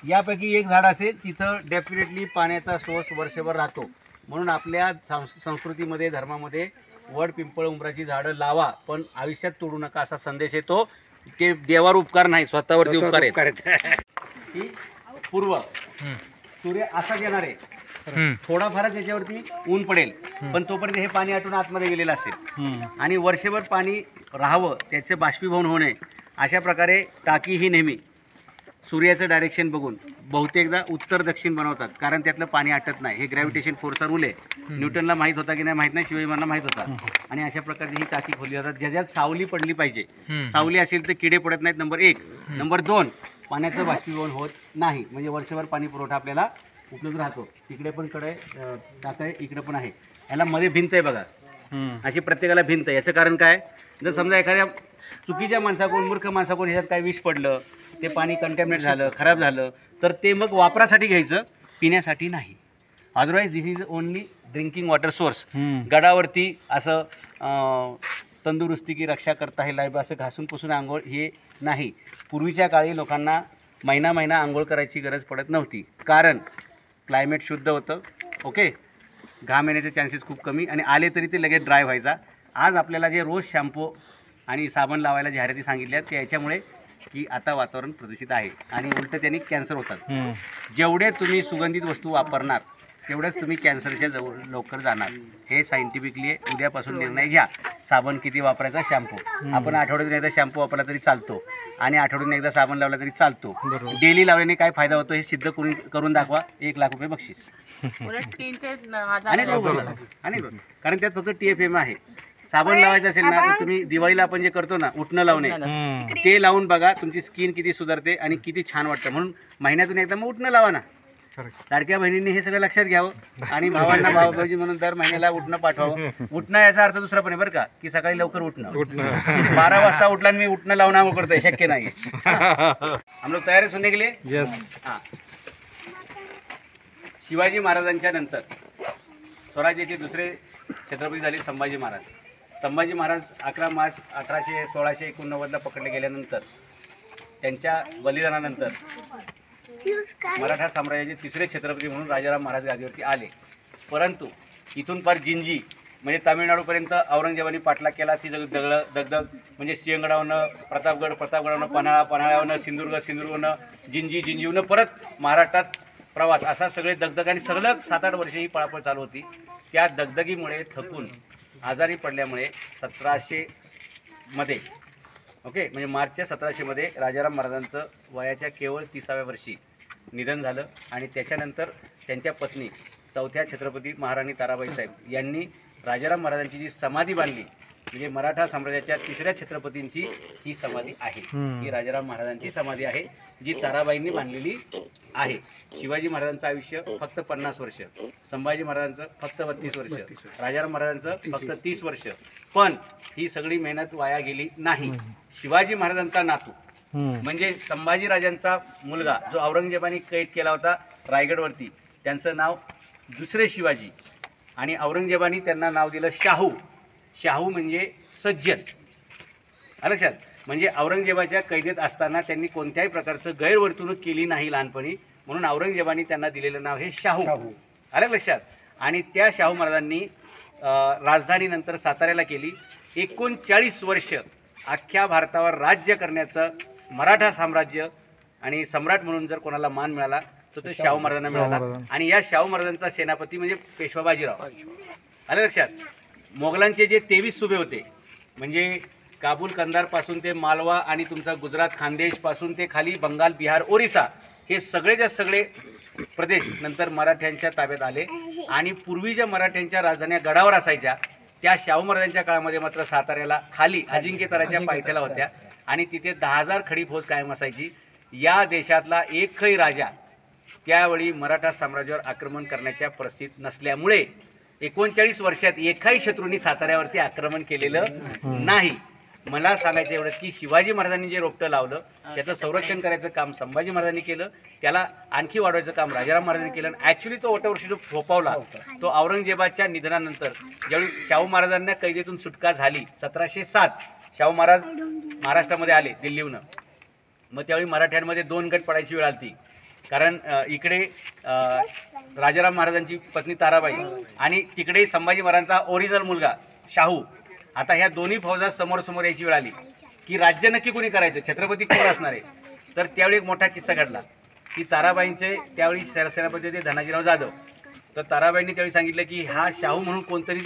यापैकी एक झाड असेल तिथं डेफिनेटली पाण्याचा सोर्स वर्षभर राहतो. म्हणून आपल्या संस्कृतीमध्ये, धर्मामध्ये वड, पिंपळ, उंबराची झाडं लावा, पण आयुष्यात तोडू नका असा संदेश येतो. ते देवावर उपकार नाही, स्वतःवरती उपकार आहेत. पूर्व सूर्य असाच येणार आहे, थोडाफारच याच्यावरती ऊन पडेल, पण तोपर्यंत हे पाणी आटून आतमध्ये गेलेलं असेल. आणि वर्षभर पाणी राहावं, त्याचं बाष्पीभवन होणे, अशा प्रकारे टाकी ही नेहमी सूर्याचं डायरेक्शन बघून बहुतेकदा उत्तर दक्षिण बनवतात, कारण त्यातलं पाणी आटत नाही. हे ग्रॅव्हिटेशन फोर्सचा रूल आहे. न्यूटनला माहीत होता की नाही माहीत नाही, शिवाजी महाराजांना माहीत होता. आणि अशा प्रकारे ही टाकी खोलली जातात ज्याच्यात सावली पडली पाहिजे. सावली असेल तर किडे पडत नाहीत, नंबर 1. नंबर 2, पाण्याचं बाष्पीभवन होत नाही, म्हणजे वर्षभर पाणी पुरवठा आपल्याला उपलब्ध राहतो. तिकडे पण कडे टाक आहे, इकडे पण आहे. याला मध्ये भिंत आहे बघा, अशी प्रत्येकाला भिंत आहे. याचं कारण काय? जर समजा एखाद्या चुकीच्या माणसाकडून मूर्ख माणसाकडून ह्याच्यात काही विष पडलं, ते पाणी कंटॅमिनेट झालं, खराब झालं, तर ते मग वापरासाठी घ्यायचं, पिण्यासाठी नाही. Otherwise this is only drinking water source. गडावरती असं तंदुरुस्ती की रक्षा करता हे लाईफ असं घासून पुसून आंघोळ हे नाही. पूर्वीच्या काळी लोकांना महिना आंघोळ करायची गरज पडत नव्हती, कारण क्लायमेट शुद्ध होतं. ओके, घाम येण्याचे चान्सेस खूप कमी, आणि आले तरी ते लगेच ड्राय व्हायचा. आज आपल्याला जे रोज शॅम्पू आणि साबण लावायला जाहिराती सांगितल्या त्या याच्यामुळे की आता वातावरण प्रदूषित आहे आणि उलट त्यांनी कॅन्सर होतात. जेवढे तुम्ही सुगंधित वस्तू वापरणार तेवढंच तुम्ही कॅन्सरच्या जवळ लवकर जाणार. हे सायंटिफिकली उद्यापासून निर्णय घ्या. साबण किती वापरायचा, शॅम्पू आपण आठवड्यातून एकदा शॅम्पू वापरला तरी चालतो आणि आठवड्यातून एकदा साबण लावला तरी चालतो. डेली लावल्याने काय फायदा होतो हे सिद्ध करून दाखवा. 1 लाख रुपये बक्षीस. उलट स्किनचे आणि कारण त्यात फक्त TFM आहे. साबण लावायचं असेल ना तर तुम्ही दिवाळीला आपण जे करतो ना उठणं लावणे, ते लावून बघा तुमची स्किन किती सुधारते आणि किती छान वाटतं. म्हणून महिन्यातून एकदा मग उठणं लावा ना. लाडक्या बहिणींनी हे सगळं लक्षात घ्यावं आणि भावांना भाऊभाऊजी म्हणून दर महिन्याला उठणं पाठवावं. उठणं याचा अर्थ दुसरा पण आहे बरं का, की सकाळी लवकर उठणं. 12 वाजता उठला आणि मी उठणं लावणं करतोय, शक्य नाही. हम लोग तयारी सुनने के लिए. यस. हां, शिवाजी महाराजांच्या नंतर स्वराज्याचे दुसरे छत्रपती झाले संभाजी महाराज. संभाजी महाराज 11 मार्च 1689ला पकडले गेल्यानंतर त्यांच्या बलिदानानंतर मराठा साम्राज्याचे तिसरे छत्रपती म्हणून राजाराम महाराज गादीवरती आले. परंतु इथून पार जिंजी म्हणजे तामिळनाडूपर्यंत औरंगजेबाने पाठलाग केला. ती दगदग म्हणजे सिंहगडावरनं प्रतापगडावरनं पन्हाळ्यावरनं सिंधुदुर्गवरनं जिंजीवरनं परत महाराष्ट्रात प्रवास, असा सगळे दगदग आणि सलग 7-8 वर्षे ही पळापळ चालू होती. त्या दगदगीमुळे थकून आजारी पडल्यामुळे 1700 मध्ये ओके म्हणजे मार्चच्या 1700 राजाराम महाराजांचं वयाच्या केवळ 30व्या वर्षी निधन झालं. आणि त्याच्यानंतर त्यांच्या पत्नी 4थ्या छत्रपती महाराणी ताराबाई साहेब यांनी राजाराम महाराजांची जी समाधी बांधली, म्हणजे मराठा साम्राज्याच्या तिसऱ्या छत्रपतींची ही समाधी आहे. ही राजाराम महाराजांची समाधी आहे जी ताराबाईंनी बांधलेली आहे. शिवाजी महाराजांचं आयुष्य फक्त 50 वर्ष, संभाजी महाराजांचं फक्त 32 वर्ष, राजाराम महाराजांचं फक्त 30 वर्ष. पण ही सगळी मेहनत वाया गेली नाही. शिवाजी महाराजांचा नातू म्हणजे संभाजी राजांचा मुलगा जो औरंगजेबाने कैद केला होता रायगडवरती, त्यांचं नाव दुसरे शिवाजी, आणि औरंगजेबाने त्यांना नाव दिलं शाहू. शाहू म्हणजे सज्जन. लक्षात, म्हणजे औरंगजेबाच्या कैदेत असताना त्यांनी कोणत्याही प्रकारचं गैरवर्तणूक केली नाही लहानपणी, म्हणून औरंगजेबाने त्यांना दिलेलं नाव हे शाहू. आलं लक्षात. आणि त्या शाहू महाराजांनी राजधानीनंतर साताऱ्याला केली. 39 वर्ष अख्ख्या भारतावर राज्य करण्याचं मराठा साम्राज्य आणि सम्राट म्हणून जर कोणाला मान मिळाला तर तो शाहू महाराजांना मिळाला. आणि या शाहू महाराजांचा सेनापती म्हणजे पेशवा बाजीराव. आलं लक्षात. मोगलांचे जे 23 सुबे होते, म्हणजे काबूल कंधारपासून ते मालवा आणि तुमचा गुजरात खानदेशपासून ते खाली बंगाल, बिहार, ओरिसा, हे सगळेच्या सगळे प्रदेश नंतर मराठ्यांच्या ताब्यात आले. आणि पूर्वीच्या मराठ्यांच्या राजधान्या गडावर असायच्या, त्या शाहू महाराजांच्या काळामध्ये मात्र साताऱ्याला खाली अजिंक्यताराच्या पायथ्याला होत्या आणि तिथे 10,000 खडी फौज कायम असायची. या देशातला एकही राजा त्यावेळी मराठा साम्राज्यावर आक्रमण करण्याच्या परिस्थितीत नसल्यामुळे 39 वर्षात एकाही शत्रूंनी साताऱ्यावरती आक्रमण केलेलं नाही. मला सांगायचं एवढं की शिवाजी महाराजांनी जे रोपटं लावलं त्याचं संरक्षण करायचं काम संभाजी महाराजांनी केलं, त्याला आणखी वाढवायचं काम राजाराम महाराजांनी केलं. ॲक्च्युली तो वटवर्षी जो फोपावला तो औरंगजेबाच्या निधनानंतर ज्यावेळी शाहू महाराजांना कैदेतून सुटका झाली 1707 शाहू महाराज महाराष्ट्रामध्ये आले दिल्लीहून. मग त्यावेळी मराठ्यांमध्ये 2 गट पडायची वेळ आली, कारण इकडे राजाराम महाराजांची पत्नी ताराबाई आणि तिकडे संभाजी महाराजांचा ओरिजिनल मुलगा शाहू. आता ह्या दोन्ही फौजा समोर यायची वेळ आली की राज्य नक्की कोणी करायचं, छत्रपती कोण असणार आहे. तर त्यावेळी एक मोठा किस्सा घडला की ताराबाईंचे त्यावेळी सेनापती होते धनाजीराव जाधव. तर ताराबाईंनी त्यावेळी सांगितलं की हा शाहू म्हणून कोणतरी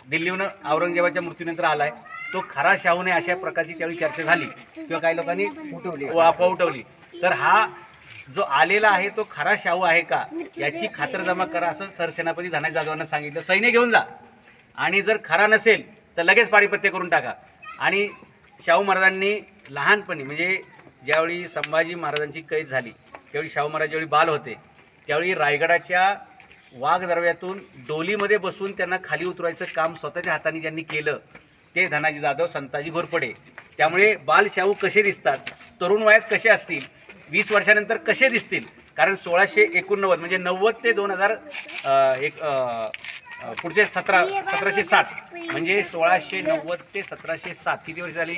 दिल्लीहून औरंगजेबाच्या मृत्यूनंतर आला आहे, तो खरा शाहू नाही, अशा प्रकारची त्यावेळी चर्चा झाली किंवा काही लोकांनी अफवा उठवली. तर हा जो आलेला आहे तो खरा शाहू आहे का याची खातरजमा करा असं सरसेनापती धनाजी जाधवांना सांगितलं. सैन्य घेऊन जा आणि जर खरा नसेल तर लगेच पारिपत्य करून टाका. आणि शाहू महाराजांनी लहानपणी म्हणजे ज्यावेळी संभाजी महाराजांची कैद झाली त्यावेळी शाहू महाराज ज्यावेळी बाल होते त्यावेळी रायगडाच्या वाघ दरव्यातून डोलीमध्ये बसून त्यांना खाली उतरवायचं काम स्वतःच्या हाताने ज्यांनी केलं ते धनाजी जाधव, संताजी घोरपडे. त्यामुळे बालशाहू कसे दिसतात, तरुण वयात कसे असतील, 20 वर्षानंतर कसे दिसतील, कारण 1689 म्हणजे 90 ते 2000 पुढचे 1707 म्हणजे 1690 ते 1707 किती वर्ष झाली?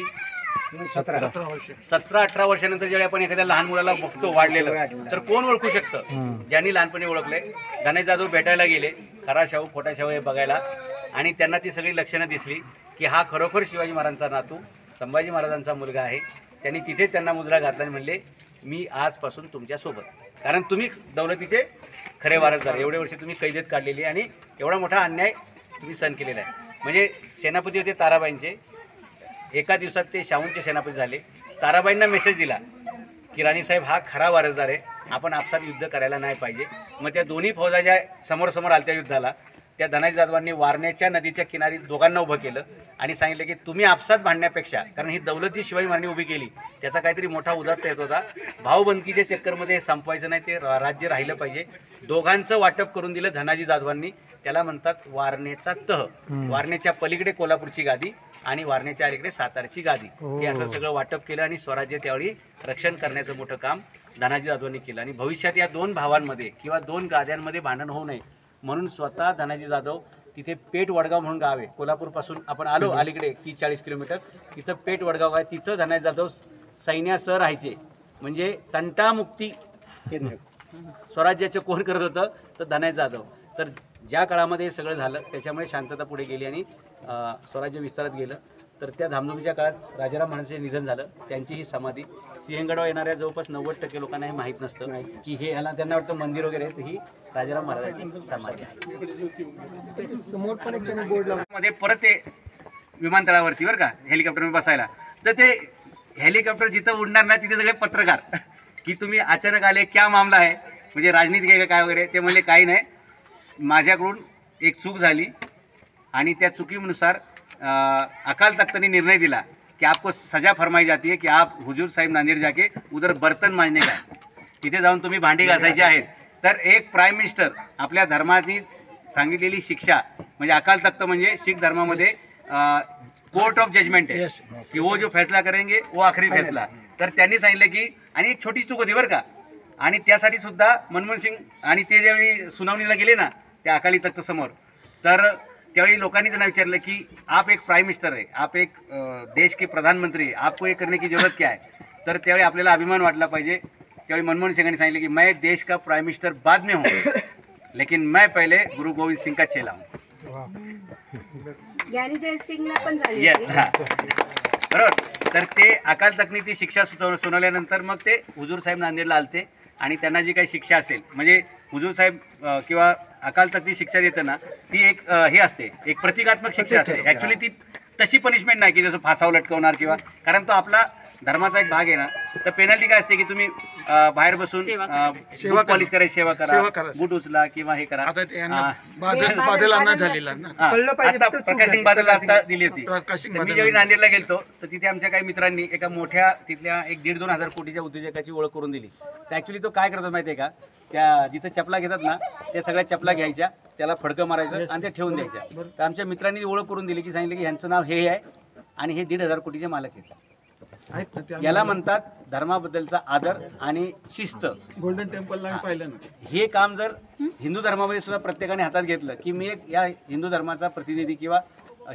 17-18 वर्षानंतर जेव्हा आपण एखाद्या लहान मुलाला बघतो वाढलेलं, तर कोण ओळखू शकतं? ज्यांनी लहानपणी ओळखले. धनाजी जाधव भेटायला गेले खरा शाहू खोटा शाहू हे बघायला, आणि त्यांना ती सगळी लक्षणं दिसली की हा खरोखर शिवाजी महाराजांचा नातू संभाजी महाराजांचा मुलगा आहे. त्यांनी तिथे त्यांना मुजरा घातला आणि म्हणले मी आजपासून तुमच्यासोबत, कारण तुम्ही दौलतीचे खरे वारसदार, एवढे वर्ष तुम्ही कैदेत काढलेली आणि एवढा मोठा अन्याय तुम्ही सहन केलेला आहे. म्हणजे सेनापती होते ताराबाईंचे, एका दिवसात ते शाहूंचे सेनापती झाले. ताराबाईंना मेसेज दिला की राणीसाहेब हा खरा वारसदार आहे, आपण आपसात युद्ध करायला नाही पाहिजे. मग त्या दोन्ही फौजा ज्या समोर आल्या त्या युद्धाला, त्या धनाजी जाधवांनी वारणेच्या नदीच्या किनारी दोघांना उभं केलं आणि सांगितलं की तुम्ही आपसात भांडण्यापेक्षा, कारण ही दौलत जी शिवाजी महाराजांनी उभी केली त्याचा काहीतरी मोठा उदात्त येत होता, भाऊबंदकीच्या चक्करमध्ये संपवायचं नाही, ते राज्य राहिलं पाहिजे. दोघांचं वाटप करून दिलं धनाजी जाधवांनी. त्याला म्हणतात वारणेचा तह. वारणेच्या पलीकडे कोल्हापूरची गादी आणि वारणेच्या अलीकडे सातारची गादी, हे असं सगळं वाटप केलं आणि स्वराज्य त्यावेळी रक्षण करण्याचं मोठं काम धनाजी जाधवांनी केलं. आणि भविष्यात या दोन भावांमध्ये किंवा दोन गाद्यांमध्ये भांडण होऊ नये म्हणून स्वतः धनाजी जाधव तिथे पेठ वडगाव म्हणून गाव आहे, कोल्हापूरपासून आपण आलो अलीकडे 30-40 किलोमीटर, तिथं पेठ वडगाव आहे. तिथं धनाजी जाधव सैन्यासह राहायचे. म्हणजे तंटामुक्ती स्वराज्याचं कोण करत होतं? तर धनाजी जाधव. तर ज्या काळामध्ये हे सगळं झालं त्याच्यामुळे शांतता पुढे गेली आणि स्वराज्य विस्तारत गेलं. तर त्या धामधुमीच्या काळात राजाराम महाराजांचे निधन झालं. त्यांची ही समाधी सिंहगडावर येणाऱ्या जवळपास 90% लोकांना हे माहीत नसतं की हे ह्याला त्यांना वाटतं मंदिर वगैरे आहे, तर ही राजाराम महाराजांची समाधी आहे. समोर पण एक त्यांनी बोर्ड लावला मध्ये परत ते विमानतळावरती बरं का हेलिकॉप्टरमध्ये बसायला, तर ते हेलिकॉप्टर जिथं उडणार ना तिथे सगळे पत्रकार की तुम्ही अचानक आले, क्या मामला आहे, म्हणजे राजनीतिक आहे का काय वगैरे. ते म्हणले काही नाही, माझ्याकडून एक चूक झाली आणि त्या चुकीनुसार अकाल तख्त ने निर्णय दिला कि आपको सजा फरमाई जाती है कि आप हुजूर साहिब नांदेड जाके उधर बर्तन मांजने का, तिथे जाऊन तुम्ही भांडी घासायची आहेत. तर एक प्राईम मिनिस्टर आपल्या धर्माची सांगितलेली शिक्षा, म्हणजे अकाल तख्त म्हणजे शीख धर्मामध्ये कोर्ट ऑफ जजमेंट आहे की वो जो फैसला करेंगे वो आखरी फैसला. तर त्यांनी सांगितलं की, आणि एक छोटी चूक होती बरं का, आणि त्यासाठी सुद्धा मनमोहन सिंग आणि ते ज्यावेळी सुनावणीला गेले ना त्या अकाली तख्त समोर, तर त्यावेळी लोकांनी त्यांना विचारलं की आप एक प्राइम मिनिस्टर है, आप एक देश के प्रधानमंत्री है, आपको ये करने की जरूरत क्या है. तर त्यावेळी आपल्याला अभिमान वाटला पाहिजे. त्यावेळी मनमोहन सिंगांनी सांगितलं की मैं देश का प्राइम मिनिस्टर बाद में हूँ, लेकिन मैं पहले गुरु गोविंद सिंग का चेला हूँ. ज्ञानी जयसिंगला पण झाली. येस, हां बरोबर. तर ते अकाल तख्तने ती शिक्षा सुनावल्यानंतर मग ते हुजूर साहेब नांदेडला आलते आणि त्यांना जी काही शिक्षा असेल, म्हणजे हुजूर साहेब किंवा अकाल तख्त शिक्षा देताना ती एक हे असते, एक प्रतिकात्मक शिक्षा असते. ॲक्च्युली ती तशी पनिशमेंट नाही की जसं फासावर लटकवणार किंवा, कारण तो आपला धर्माचा एक भाग आहे ना. तर पेनल्टी काय असते की तुम्ही बाहेर बसून बूट पॉलिश करायची, सेवा करा, बूट उचला किंवा हे करा. बादलांना झालेला ना, आता प्रकाश सिंग बादलला आता दिली होती. मी जेव्हा नांदेडला गेलतो तर तिथे आमच्या काही मित्रांनी एका मोठ्या तिथल्या 1-1.5-2 हजार कोटीच्या उद्योजकाची ओळख करून दिली. तर ॲक्च्युली तो काय करतो माहिती आहे का, त्या जिथं चपला घेतात ना त्या सगळ्या चपला घ्यायच्या, त्याला फडकं मारायचं आणि त्या ठेवून द्यायच्या. तर आमच्या मित्रांनी ओळख करून दिली की सांगितलं की ह्यांचं नाव हे आहे आणि हे 1.5 हजार कोटीचे मालक आहेत. याला म्हणतात धर्माबद्दलचा आदर आणि शिस्त. गोल्डन टेम्पलला पाहिलं ना, हे काम जर हिंदू धर्मामध्ये सुद्धा प्रत्येकाने हातात घेतलं की मी एक या हिंदू धर्माचा प्रतिनिधी किंवा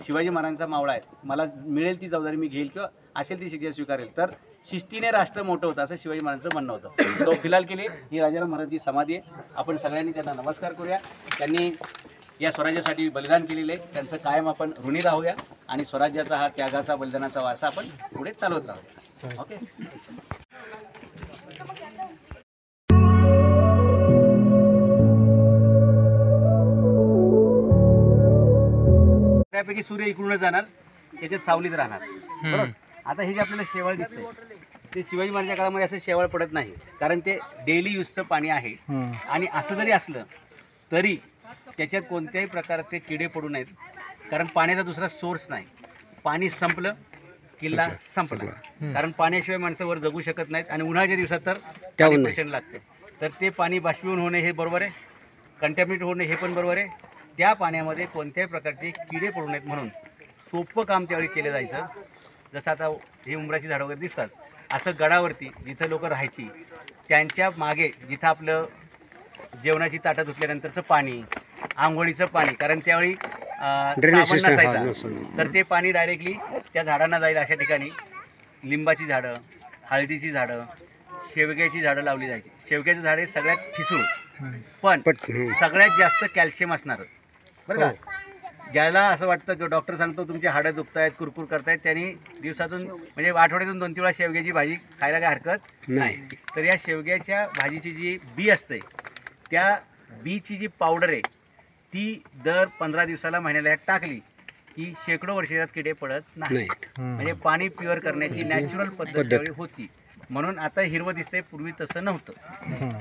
शिवाजी महाराजांचा मावळा आहे, मला मिळेल ती जबाबदारी मी घेईल किंवा असेल ती शिक्षा स्वीकारेल, तर शिस्तीने राष्ट्र मोठं होतं असं शिवाजी महाराजांचं म्हणणं होतं. तो फिलहाल केली ही राजाराम महाराजांची समाधी आहे. आपण सगळ्यांनी त्यांना नमस्कार करूया. त्यांनी या स्वराज्यासाठी बलिदान केलेले आहे, त्यांचं कायम आपण ऋणी राहूया आणि स्वराज्याचा हा त्यागाचा बलिदानाचा वारसा आपण पुढे चालवत राहूया. ओके. त्यापैकी सूर्य इकडूनच जाणार, त्याच्यात सावलीच राहणार. बरोबर. आता हे जे आपल्याला शेवाळ दिसतंय ते शिवाजी महाराजांच्या काळामध्ये असं शेवाळ पडत नाही, कारण ते डेली यूजचं पाणी आहे. आणि असं जरी असलं तरी त्याच्यात कोणत्याही प्रकारचे किडे पडू नयेत, कारण पाण्याचा दुसरा सोर्स नाही. पाणी संपलं किल्ला संपला, कारण पाण्याशिवाय माणसं वर जगू शकत नाहीत आणि उन्हाळ्याच्या दिवसात तर पेशंट लागते. तर ते पाणी बाष्पीभवन होणे हे बरोबर आहे, कंटॅमिनेट होणे हे पण बरोबर आहे. त्या पाण्यामध्ये कोणत्याही प्रकारचे किडे पडू नयेत म्हणून सोपं काम त्यावेळी केलं जायचं. जसं आता हे उंबराची झाडं वगैरे दिसतात, असं गडावरती जिथं लोक राहायची त्यांच्या मागे जिथं आपलं जेवणाची ताटं धुतल्यानंतरचं पाणी, आंघोळीचं पाणी, कारण त्यावेळी साबण नसायचा, तर ते पाणी डायरेक्टली त्या झाडांना जाईल अशा ठिकाणी लिंबाची झाडं, हळदीची झाडं, शेवग्याची झाडं लावली जायची. शेवग्याची झाडे सगळ्यात ठिसूळ पण सगळ्यात जास्त कॅल्शियम असणार बरं का. ज्याला असं वाटतं की डॉक्टर सांगतो तुमची हाडं दुखतायत, कुरकुर करतायत, त्यांनी दिवसातून म्हणजे आठवड्यातून 2-3 वेळा शेवग्याची भाजी खायला काय हरकत नाही. तर या शेवग्याच्या भाजीची जी बी असते त्या बीची जी पावडर आहे ती दर 15 दिवसाला महिन्याला ह्यात टाकली की शेकडो वर्षात किडे पडत नाही. म्हणजे पाणी प्युअर करण्याची नॅचरल पद्धत त्यावेळी होती. म्हणून आता हिरवं दिसतंय, पूर्वी तसं नव्हतं.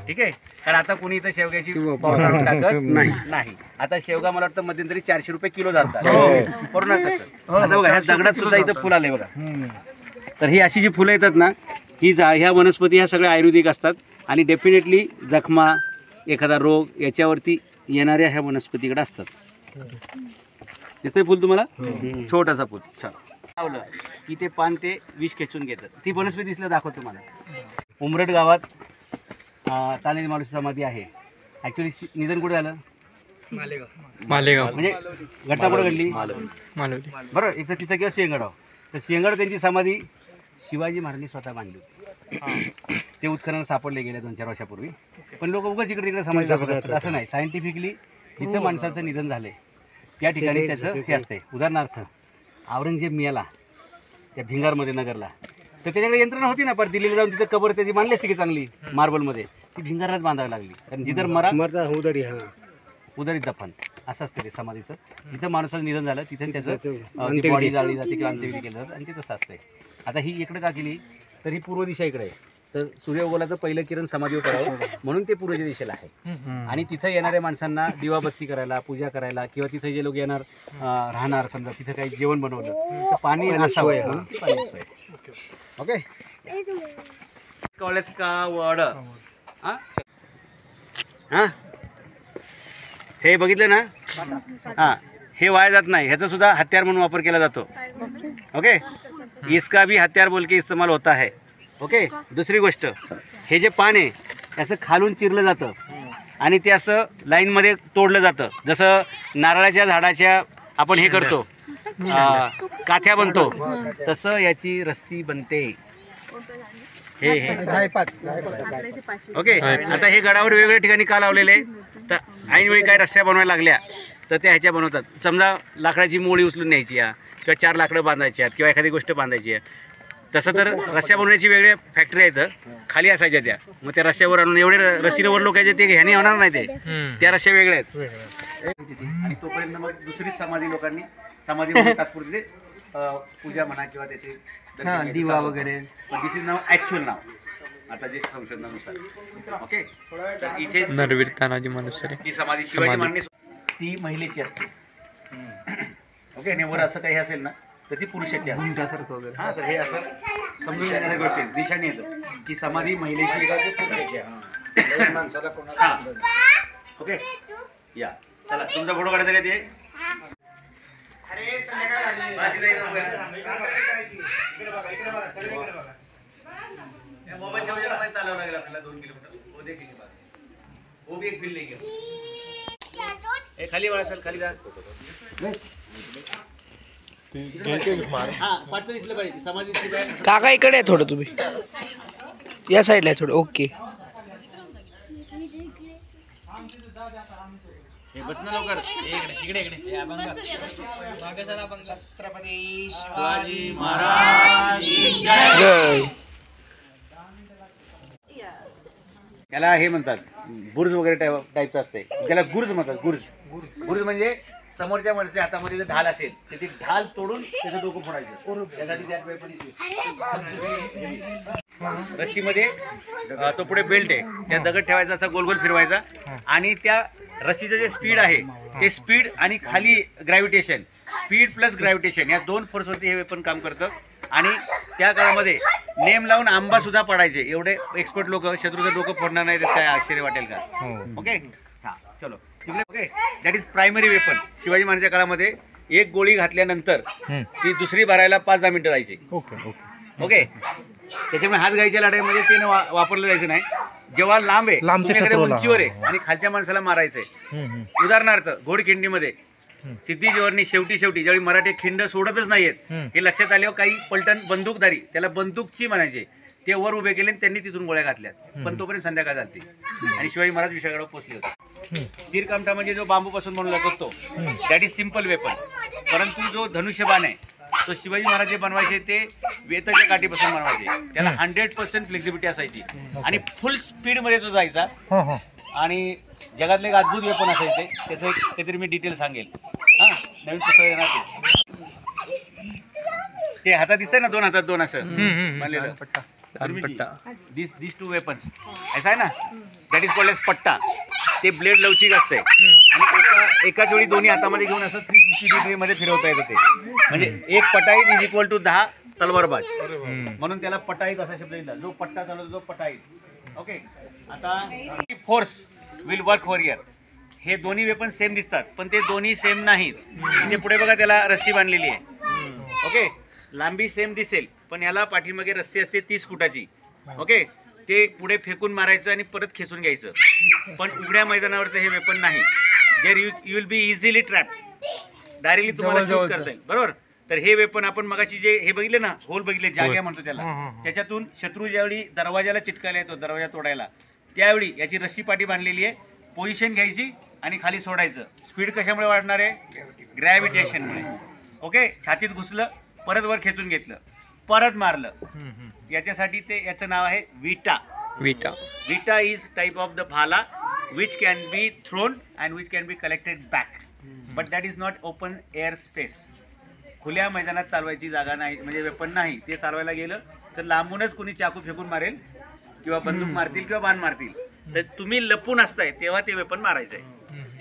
ठीक आहे, कारण आता कोणी इथं शेवग्याची पावडर टाकत नाही. आता शेवगा मला वाटतं मध्यंतरी 400 रुपये किलो जातात बरोबर ना. कसं आता बघा ह्या दगडात सुद्धा इथं फुल आले बघा. तर ही अशी जी फुलं येतात ना, ही ह्या वनस्पती ह्या सगळ्या आयुर्वेदिक असतात आणि डेफिनेटली जखमा, एखादा रोग याच्यावरती येणाऱ्या ह्या वनस्पतीकडे असतात. दिसतंय फुल तुम्हाला, छोटासा फुल छान लावलं की ते पान ते विष खेचून घेतात. ती वनस्पती दिसलं दाखवतो तुम्हाला. उमरट गावात तानेजी माळूची समाधी आहे. ॲक्च्युली निधन कुठे झालं? मालेगाव म्हणजे घटना कुठे घडली? मालवली. बरोबर. एक तर तिथं किंवा शेंगडाव. तर शेंगड त्यांची समाधी शिवाजी महाराजांनी स्वतः बांधली होती. ते उत्खनन सापडले गेले 2-4 वर्षापूर्वी. पण लोक उगाच इकडे तिकडे समाधी दाखवत असतात, असं नाही. सायंटिफिकली जिथं माणसाचं निधन झालंय त्या ठिकाणी त्याचं हे असतंय. उदाहरणार्थ औरंगजेब मिळाला त्या भिंगारमध्ये नगरला, तर त्याच्याकडे यंत्रणा होती ना, पर दिल्लीला जाऊन तिथं कबर त्याची बांधली असते की चांगली मार्बलमध्ये, ती भिंगारलाच बांधावी लागली. कारण जिधर मरा उदरी दफन असं असतं ते समाधीचं. जिथं माणसाचं निधन झालं तिथं त्याचं बॉडी जाळली जाते किंवा अंत्यविधी केलं जातं आणि ते तसं असतंय. आता ही इकडे का केली तर ही पूर्व दिशा इकडे आहे. तर सूर्योगोलाचं पहिलं किरण समाधीवर पडावं म्हणून ते पूर्वेच्या दिशेला आहे. आणि तिथं येणाऱ्या माणसांना दिवाबत्ती करायला, पूजा करायला किंवा तिथं जे लोक येणार राहणार, समजा तिथं काही जेवण बनवलं तर पाणी असावं म्हणून ती पाणी सोय. ओके. कॉलेज का वड हां हे बघितलं ना. हां हे वाया जात नाही, ह्याचा सुद्धा हत्यार म्हणून वापर केला जातो. ओके. इसका भी हत्यार बोल के इस्तेमाल होता है. ओके. दुसरी गोष्ट, हे जे पान आहे त्याचं खालून चिरलं जातं आणि ते असं लाईनमध्ये तोडलं जातं. जसं नारळाच्या झाडाच्या आपण हे करतो काथ्या बनतो तसं याची रस्सी बनते. हे ओके. आता हे गडावर वेगवेगळ्या ठिकाणी का लावलेले आहे तर ऐनवेळी काय रस्त्या बनवायला लागल्या तर त्या ह्याच्या बनवतात. समजा लाकडाची मोळी उचलून न्यायची आहे किंवा 4 लाकडं बांधायची आहेत किंवा एखादी गोष्ट बांधायची आहे. तसं तर रस्त्या बनवण्याची वेगळ्या फॅक्टरी आहेत खाली असायच्या त्या, मग त्या रस्त्यावर आणून एवढे रस्सीवर लोकांचे ते ह्याने होणार नाही, ते त्या रस्त्या वेगळ्या आहेत. आणि तोपर्यंत मग दुसरी समाधी लोकांनी समाधी तात्पुरते पूजा म्हणा किंवा त्याचे दिवा वगैरे. दिस इज नाव ॲक्च्युअल नाव आता जे संशोधनानुसार. ओके. तर इथे नरवीर तानाजी मालुसरे ही समाधी शिवाजी महाराज ती महिलेची असते. ओके. आणि वर असं काही असेल ना तर ती पुरुषाची असते. हां तर हे असं समजून घेण्याच्या गोष्टी दिशाने येतं की समाधी महिलेची का की पुरुषाची आहे. हां ओके. या चला तुमचा फोटो काढायचा काय ते मोबाईल ठेवून चालावं लागेल आपल्याला 2 किलोमीटर. वो देखेंगे बात, वो भी एक बिल लेंगे. ए खाली वाला चल खाली जा. हां पाठचं दिसलं पाहिजे समाधी दिसली पाहिजे. काका इकडे आहे थोडं, तुम्ही या साईडला आहे थोडं. ओके. हे बस ना लवकर. इकडे छत्रपती शिवाजी महाराज जय. याला हे म्हणतात बुर्ज वगैरे टाईपचं असते, त्याला गुर्ज म्हणतात. गुर्ज म्हणजे समोरच्या माणसाच्या हातामध्ये जर ढाल असेल तर ती ढाल तोडून त्याचं डोकं फोडायचं. त्यासाठी त्यात रस्सीमध्ये तो पुढे बेल्ट आहे, त्या दगड ठेवायचा, असा गोल गोल फिरवायचा आणि त्या रस्सीचं जे स्पीड आहे ते स्पीड आणि खाली ग्रॅव्हिटेशन, स्पीड प्लस ग्रॅव्हिटेशन या 2 फोर्सवरती हे वेपन काम करतं. आणि त्या काळामध्ये नेम लावून आंबा सुद्धा पडायचे. एवढे एक्सपर्ट लोक शत्रूचं डोकं फोडणार नाही तर काय आश्चर्य वाटेल का. ओके. हां चलो. Okay. That is primary weapon. Shivaji महाराजांच्या काळामध्ये एक गोळी घातल्यानंतर ती दुसरी भरायला 5-10 मिनिटं जायची. ओके. त्याच्यामुळे हात घ्यायच्या लढाईमध्ये ते वापरलं जायचं नाही. जेव्हा लांब आहे, तुम्ही एखाद्या उंचीवर आहे आणि खालच्या माणसाला मारायचंय, उदाहरणार्थ घोडखिंडीमध्ये सिद्धी जोहरनी शेवटी ज्यावेळी मराठी खिंड सोडतच नाहीयेत हे लक्षात आल्यावर काही पलटण बंदूकधारी, त्याला बंदूकची म्हणायचे, ते वर उभे केले आणि त्यांनी तिथून गोळ्या घातल्यात. पण तोपर्यंत संध्याकाळ झाली आणि शिवाजी महाराज विशाळगडावर पोहोचले होते. तीरकामठा म्हणजे जो बांबूपासून बनवला जातो दॅट इज सिम्पल वेपन. परंतु जो धनुष्यबाण आहे तो शिवाजी महाराज जे बनवायचे ते वेताच्या काठीपासून बनवायचे. त्याला 100% फ्लेक्झिबिलिटी असायची आणि फुल स्पीडमध्ये तो जायचा. आणि जगातले एक अद्भुत वेपन असायचे, त्याचं एक काहीतरी मी डिटेल सांगेल. हां, नवीन पुस्तक येणार ते हातात दिसतंय ना, 2 हातात 2 असं बनलेलं दिस 2 वेपन्स असं आहे ना, दॅट इज कॉल्ड एज पट्टा. ते ब्लेड लवचिक असते आणि एकाच वेळी दोन्ही हातामध्ये घेऊन असं 360 डिग्रीमध्ये फिरवता येतं. ते म्हणजे एक पटाईत इज इक्वल टू 10 तलवारबाज, म्हणून त्याला पटाईत असा शब्द दिला. जो पट्टा चालवतो तो पटाईत. ओके. आता फोर्स विल वर्क वॉरियर, हे दोन्ही वेपन सेम दिसतात पण ते दोन्ही सेम नाहीत. इथे पुढे बघा त्याला रस्सी बांधलेली आहे. ओके. लांबी सेम दिसेल पण याला पाठीमागे रस्सी असते 30 फुटाची. ओके. ते पुढे फेकून मारायचं आणि परत खेचून घ्यायचं. पण उघड्या मैदानावरचं हे वेपन नाही. There you will be easily trap, directly तुम्हाला शूट करता येईल. बरोबर. तर हे वेपन आपण मगाशी जे हे बघितले ना, होल बघितले, जाग्या म्हणतो त्याला, त्याच्यातून शत्रू ज्यावेळी दरवाजाला चिटकायला येतो, दरवाजा तोडायला, त्यावेळी याची रस्सी पाठी बांधलेली आहे. पोझिशन घ्यायची आणि खाली सोडायचं. स्पीड कशामुळे वाढणार आहे? ग्रॅव्हिटेशनमुळे. ओके. छातीत घुसलं, परत वर खेचून घेतलं, परत मारलं. याच्यासाठी ते याचं नाव आहे विटा. विटा इज टाइप ऑफ द भाला which can be thrown and which can be collected back, but that is not open air space. खुल्या मैदानात चालवायची जागा नाही, म्हणजे वेपन नाही. ते चालवायला गेलं तर लांबूनच कोणी चाकू फेकून मारेल किंवा बंदूक मारतील किंवा बाण मारतील. तर तुम्ही लपून असताय तेव्हा ते वेपन मारायचंय.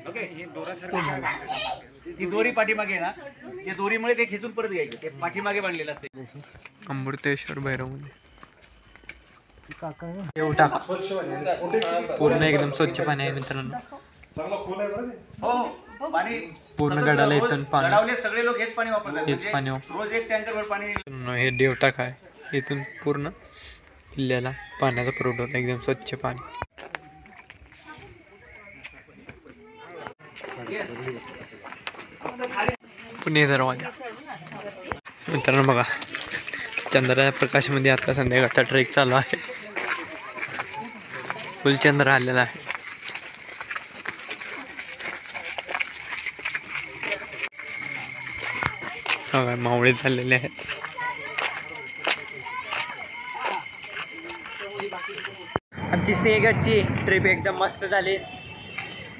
ओके. ती दोरी पाठीमागे ना, त्या दोरीमुळे ते खेचून परत घ्यायचं. ते पाठीमागे बांधलेलं असते. अमृतेश्वर भैरवमध्ये टाका, पूर्ण एकदम स्वच्छ पाणी आहे मित्रांनो. हो, पाणी पूर्ण गडाला इथून पाणी, गडावले सगळे लोक हेच पाणी वापरतात. हेच पाणी रोज 1 टँकरवर पाणी. हे देवटाक आहे, इथून पूर्ण किल्ल्याला पाण्याचा पुरवठा होता, एकदम स्वच्छ पाणी. पुणे दरवाजा मित्रांनो बघा, चंद्राच्या प्रकाशामध्ये आता संध्याकाळचा ट्रेक चालू आहे. फुलचंद्र आलेला आहे. मावळे झालेले आहेत. आमची सिंहगडची ट्रिप एकदम मस्त झाली.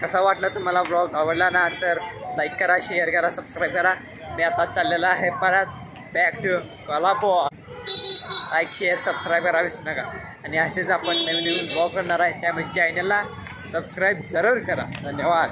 कसा वाटला तुम्हाला ब्लॉग? आवडला ना तर लाईक करा, शेअर करा, सबस्क्राईब करा. मी आता चाललेला आहे परत back to Kolhapur. Like share subscribe करा विसरू नका. आणि असेच आपण नवीन ब्लॉग करणार आहे, त्यामुळे चॅनलला सबस्क्राईब जरूर करा. धन्यवाद.